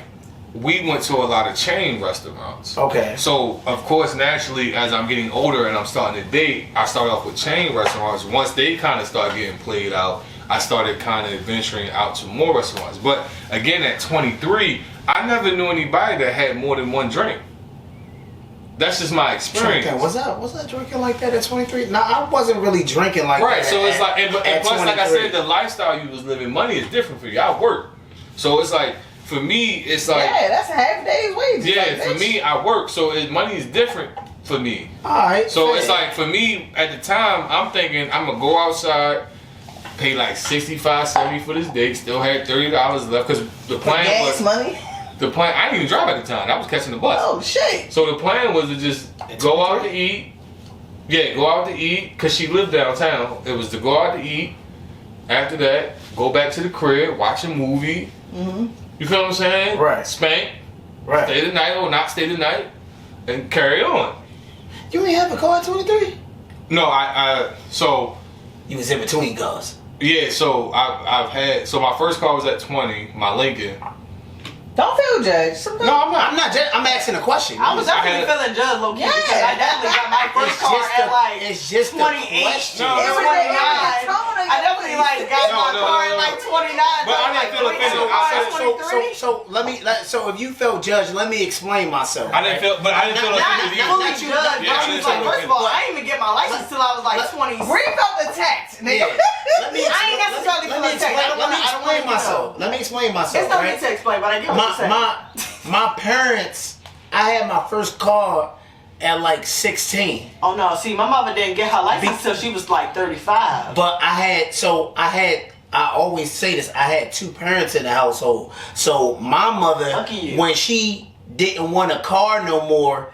we went to a lot of chain restaurants. Okay. So, of course, naturally, as I'm getting older and I'm starting to date, I started off with chain restaurants. Once they kind of started getting played out, I started kind of venturing out to more restaurants. But again, at 23, I never knew anybody that had more than one drink. That's just my experience. Drinking. Was I drinking like that at 23? No, I wasn't really drinking like that. Right, so it's like, and plus, like I 23. said, the lifestyle you was living, money is different for you. I work. So it's like, for me, it's like... Yeah, that's a half day's wages. Yeah, like, for me, I work, so money is different for me. Alright. So fair. it's like, for me, at the time, I'm thinking, I'm going to go outside, pay like $65, $70 for this date, still had $30 left, because the plan gas was... money? The plan, I didn't even drive at the time. I was catching the bus. Oh, shit. So the plan was to just go out to eat. Yeah, go out to eat, because she lived downtown. It was to go out to eat. After that, go back to the crib, watch a movie. Mm-hmm. You feel what I'm saying? Right. Spank. Right. Stay the night or not stay the night. And carry on. You ain't have a car at 23? No, so... You was in between cars. Yeah, so I've had... So my first car was at 20, my Lincoln. Don't feel judged. Sometimes. No, I'm I'm not. not. I'm asking a question. I was definitely had- feeling judged low key Yeah. because I definitely got my first car at like It's just 28. a question. No, It was the 29. tone of I definitely like got No, my no, car no, at no. like 29. But I didn't feel offended. So if you felt judged, let me explain myself. I didn't feel offended Not either. fully Not you- judged. Yeah, I She didn't was like, feel first of all, offended. I didn't even get my license till I was like 20. Bree felt attacked, nigga. Yeah. I ain't necessarily feel attacked. Let me I don't explain wanna myself. Let me explain myself. It's no right? need to explain, but I get what you're saying. My parents, I had my first car at like 16. Oh no, see, my mother didn't get her license till she was like 35. But I always say this, I had two parents in the household. So my mother, Lucky you. when she didn't want a car no more,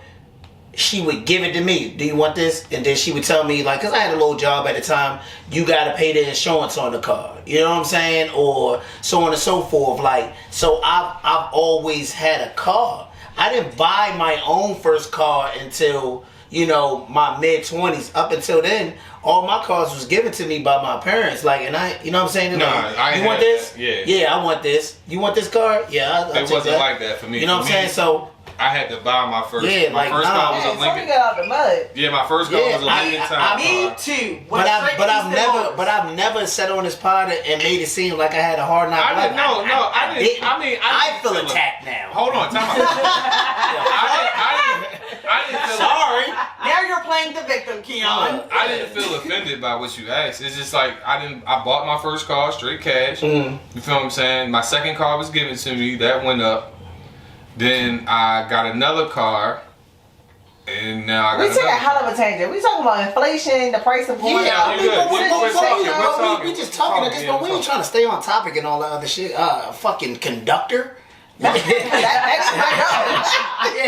she would give it to me. Do you want this? And then she would tell me, like, because I had a little job at the time, you got to pay the insurance on the car. You know what I'm saying? Or so on and so forth. Like, so I've always had a car. I didn't buy my own first car until, you know, my mid-20s. Up until then, all my cars was given to me by my parents. Like, and I, you know what I'm saying? Nah, Like, I you had want this? that, yeah. Yeah, I want this. You want this car? Yeah, I'll It take wasn't that. like that for me. You know what I'm For me, saying? So, I had to buy my first. Yeah, my like, first nah. car was Hey, a so we Lincoln. got out the mud. Yeah, my first car Yeah, was a Lincoln Town car. Me too. but I've never said on this pod and made it seem like I had a hard knock. I didn't. No, I didn't. didn't. I mean, I feel didn't attacked now. Hold on, time out. I didn't feel. Sorry. Now you're playing the victim, Keon. I didn't feel offended by what you asked. It's just like I bought my first car straight cash. Mm. You feel what I'm saying? My second car was given to me. That went up. Then I got another car. And now I got We took a another hell car. of a tangent. We talking about inflation, the price of oil. Yeah, I mean, good. but We're talking. we just talking at this point. We ain't trying to stay on topic and all that other shit. Fucking conductor. That's Yeah,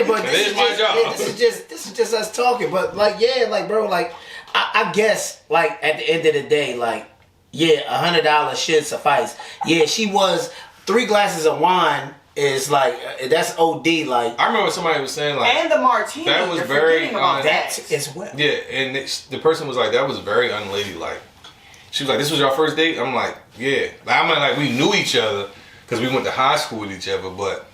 but It this is is my just, job. yeah, this is just us talking. But like, yeah, like bro, like I guess like at the end of the day, like yeah, $100 should suffice. Yeah, she was 3 glasses of wine is like that's OD. Like I remember somebody was saying like And the martini. That was you're very, forgetting about that that. as well. yeah, and the person was like that was very unladylike. She was like, "This was your first date?" I'm like, "Yeah." I'm like we knew each other because we went to high school with each other, but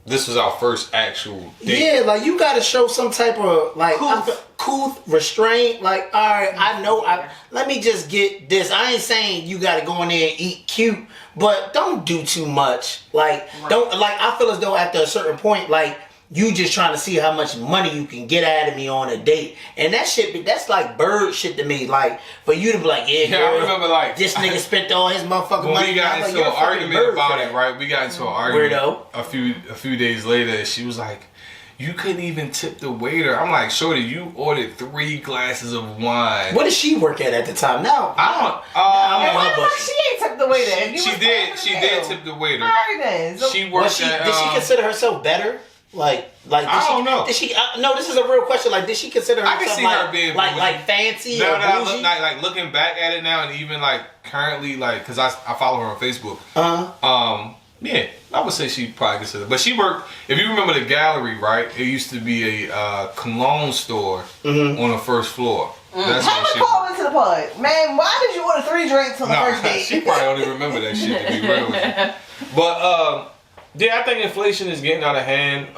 this was our first actual date. Yeah, like you gotta show some type of like Couth. couth restraint. Like, all right, I know. Let me just get this. I ain't saying you gotta go in there and eat cute, but don't do too much. Like, don't like. I feel as though after a certain point, like you just trying to see how much money you can get out of me on a date, and that shit. That's like bird shit to me. Like for you to be like, yeah, Yeah, girl, I remember like this nigga spent all his motherfucking when money. we got I'm like, into you're an a fucking argument bird about for it, that. right? We got into an argument Weirdo. a few days later. She was like, "You couldn't even tip the waiter." I'm like, "Shorty, you ordered 3 glasses of wine." What does she work at the time? Now, I I'm And on why her the fuck bucket. she ain't took the waiter? If you She was did. paying for She the did bill. tip the waiter. Alright then. So She Was worked she, at. did she consider herself better? Like I don't know. Did she? No, this is a real question. Like, did she consider herself I can see like, her being like fancy No, or no, bougie? like looking back at it now, and even like currently, like because I follow her on Facebook. Yeah, I would say she probably considered. But she worked. If you remember the gallery, right? It used to be a cologne store on the first floor. That's Have what her call into the pod. Man, why did you order 3 drinks on the first date? she probably don't even remember that shit, to be real with you. But yeah, I think inflation is getting out of hand.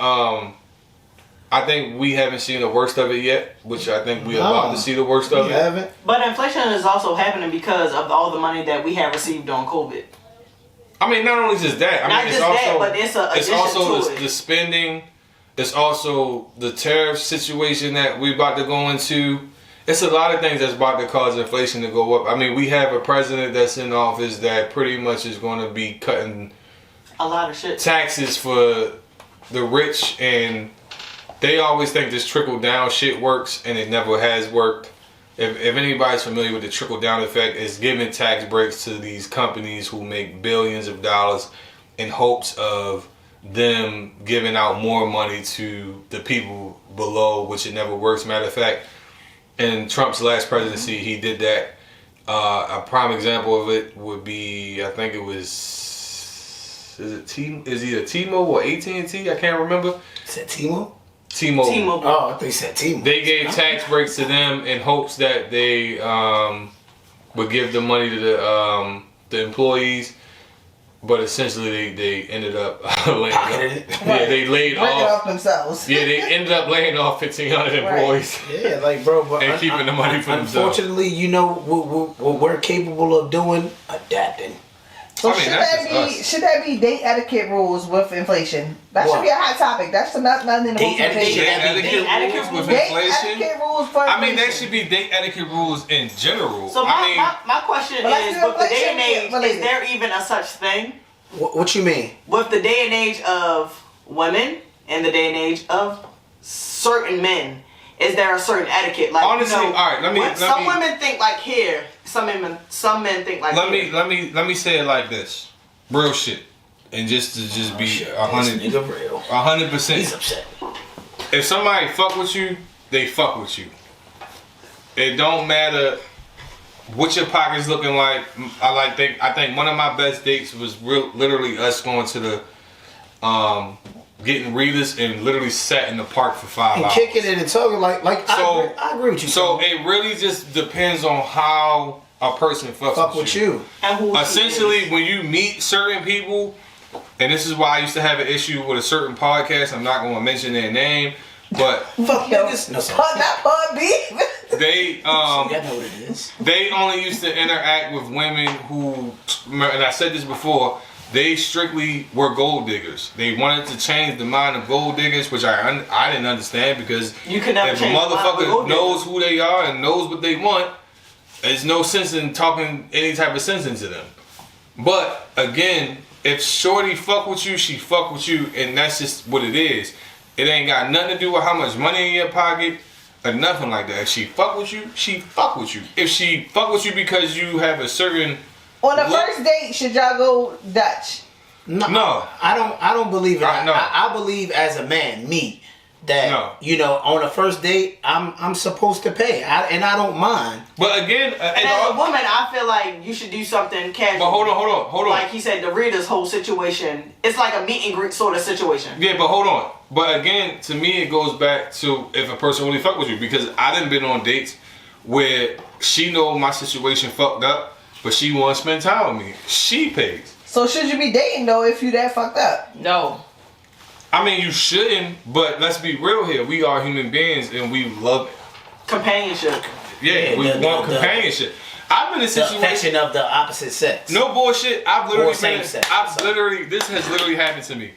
I think we haven't seen the worst of it yet, which I think we're about to see the worst of You it. haven't? But inflation is also happening because of all the money that we have received on COVID. I mean, not only just that. Not just that, but it's a it's addition also to it. the spending. It's also the tariff situation that we're about to go into. It's a lot of things that's about to cause inflation to go up. I mean, we have a president that's in office that pretty much is going to be cutting A lot of shit. taxes for the rich, and they always think this trickle down shit works, and it never has worked. If anybody's familiar with the trickle down effect, it's giving tax breaks to these companies who make billions of dollars in hopes of them giving out more money to the people below, which it never works. Matter of fact, in Trump's last presidency, he did that. A prime example of it would be, I think it was, is either T-Mobile or AT&T? I can't remember. Is that T-Mobile? T-Mobile. T-Mobile. Oh, I think you said T-Mobile. They gave tax breaks to them in hopes that they would give the money to the employees, but essentially they ended up laying off. Yeah, they laid Break it off. off themselves. Yeah, they ended up laying off 1,500 employees Yeah, like, bro, but and keeping the money for themselves. unfortunately, you know what we're capable of doing? Adapting. So I mean, that's just us. should that be date etiquette rules with inflation? That What? should be a hot topic. That's nothing in the Date most etiquette? Date inflation. etiquette rules with Date inflation. etiquette rules for I mean, inflation. that should be date etiquette rules in general. So I mean, my question But let's is, do with the day and inflation age, related. is there even a such thing? What you mean? With the day and age of women and the day and age of certain men, is there a certain etiquette? Like, honestly, you know, all right. some women think like here, some men think like here. let me say it like this. Real shit, and just to be 100, This nigga real. 100%. He's upset. If somebody fuck with you, they fuck with you. It don't matter what your pocket's looking like. I think one of my best dates was literally us going to the getting readers and literally sat in the park for 5 And hours. kicking it and talking like So- I agree with you. So Tony. it really just depends on how a person fucks fuck with with you. And who she Essentially, is. when you meet certain people, and this is why I used to have an issue with a certain podcast. I'm not going to mention their name, but Fuck Yo, niggas. No, sorry. Not pod beef. they I know what it is. they only used to interact with women who, and I said this before, they strictly were gold diggers. They wanted to change the mind of gold diggers, which I didn't understand, because You can never if a change the mind of a motherfucker gold digger. knows who they are and knows what they want, there's no sense in talking any type of sense into them. But again, if shorty fuck with you, she fuck with you, and that's just what it is. It ain't got nothing to do with how much money in your pocket or nothing like that. If she fuck with you, she fuck with you. If she fuck with you because you have a certain On the look- first date, should y'all go Dutch? No. I don't believe in that. No. I believe as a man, me, that No. you know, on a first date, I'm supposed to pay, and I don't mind. But again, And as a woman, I feel like you should do something casual. but hold on. Like he said, the Rita's whole situation, it's like a meet and greet sort of situation. Yeah, but hold on. But again, to me, it goes back to if a person really fuck with you, because I done been on dates where she know my situation fucked up, but she want to spend time with me. She pays. So should you be dating though if you that fucked up? No. I mean, you shouldn't, but let's be real here. We are human beings and we love it. Companionship. Yeah, we want companionship. I've been in The situations. affection of the opposite sex. No bullshit. I've literally Or same been. sex. This has literally happened to me.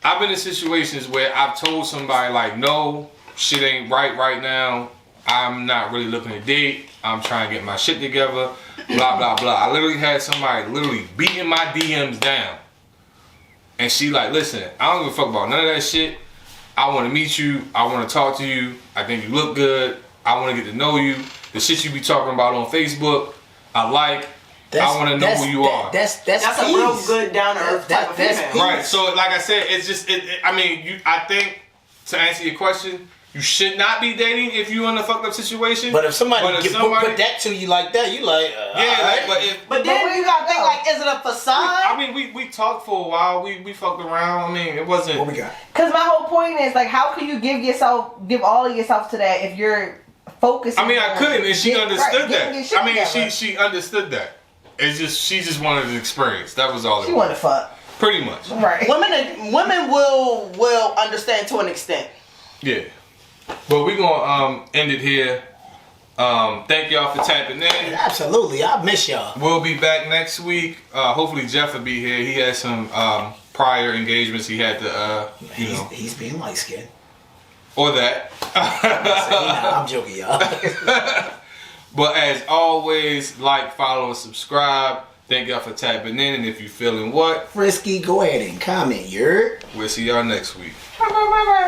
I've been in situations where I've told somebody like, no, shit ain't right now. I'm not really looking to date. I'm trying to get my shit together. Blah blah blah. I literally had somebody literally beating my DMs down, and she like, listen, I don't give a fuck about none of that shit. I want to meet you. I want to talk to you. I think you look good. I want to get to know you. The shit you be talking about on Facebook, I like. I want to know who you are. That's That's a real good down to earth type of That's female. peace. Right. So, like I said, it's just. I mean, I think to answer your question, you should not be dating if you're in a fucked up situation. But if somebody put that to you like that, you like, yeah. right. But then you gotta think like, is it a facade? I mean, we talked for a while. We fucked around. I mean, it wasn't. What we got? Because my whole point is like, how can you give all of yourself to that if you're focused? I mean, I couldn't, and she understood that. I mean, she understood that. It's just she just wanted the experience. That was all. She wanted to fuck. Pretty much. Right. Women will understand to an extent. Yeah. But we're gonna end it here. Thank y'all for tapping in. Absolutely, I miss y'all. We'll be back next week. Hopefully Jeff will be here. He has some prior engagements he had to He's being light skinned. or that. I'm joking, y'all. But as always, like, follow, and subscribe. Thank y'all for tapping in. And if you're feeling what? Frisky, go ahead and comment. We'll see y'all next week. Bye.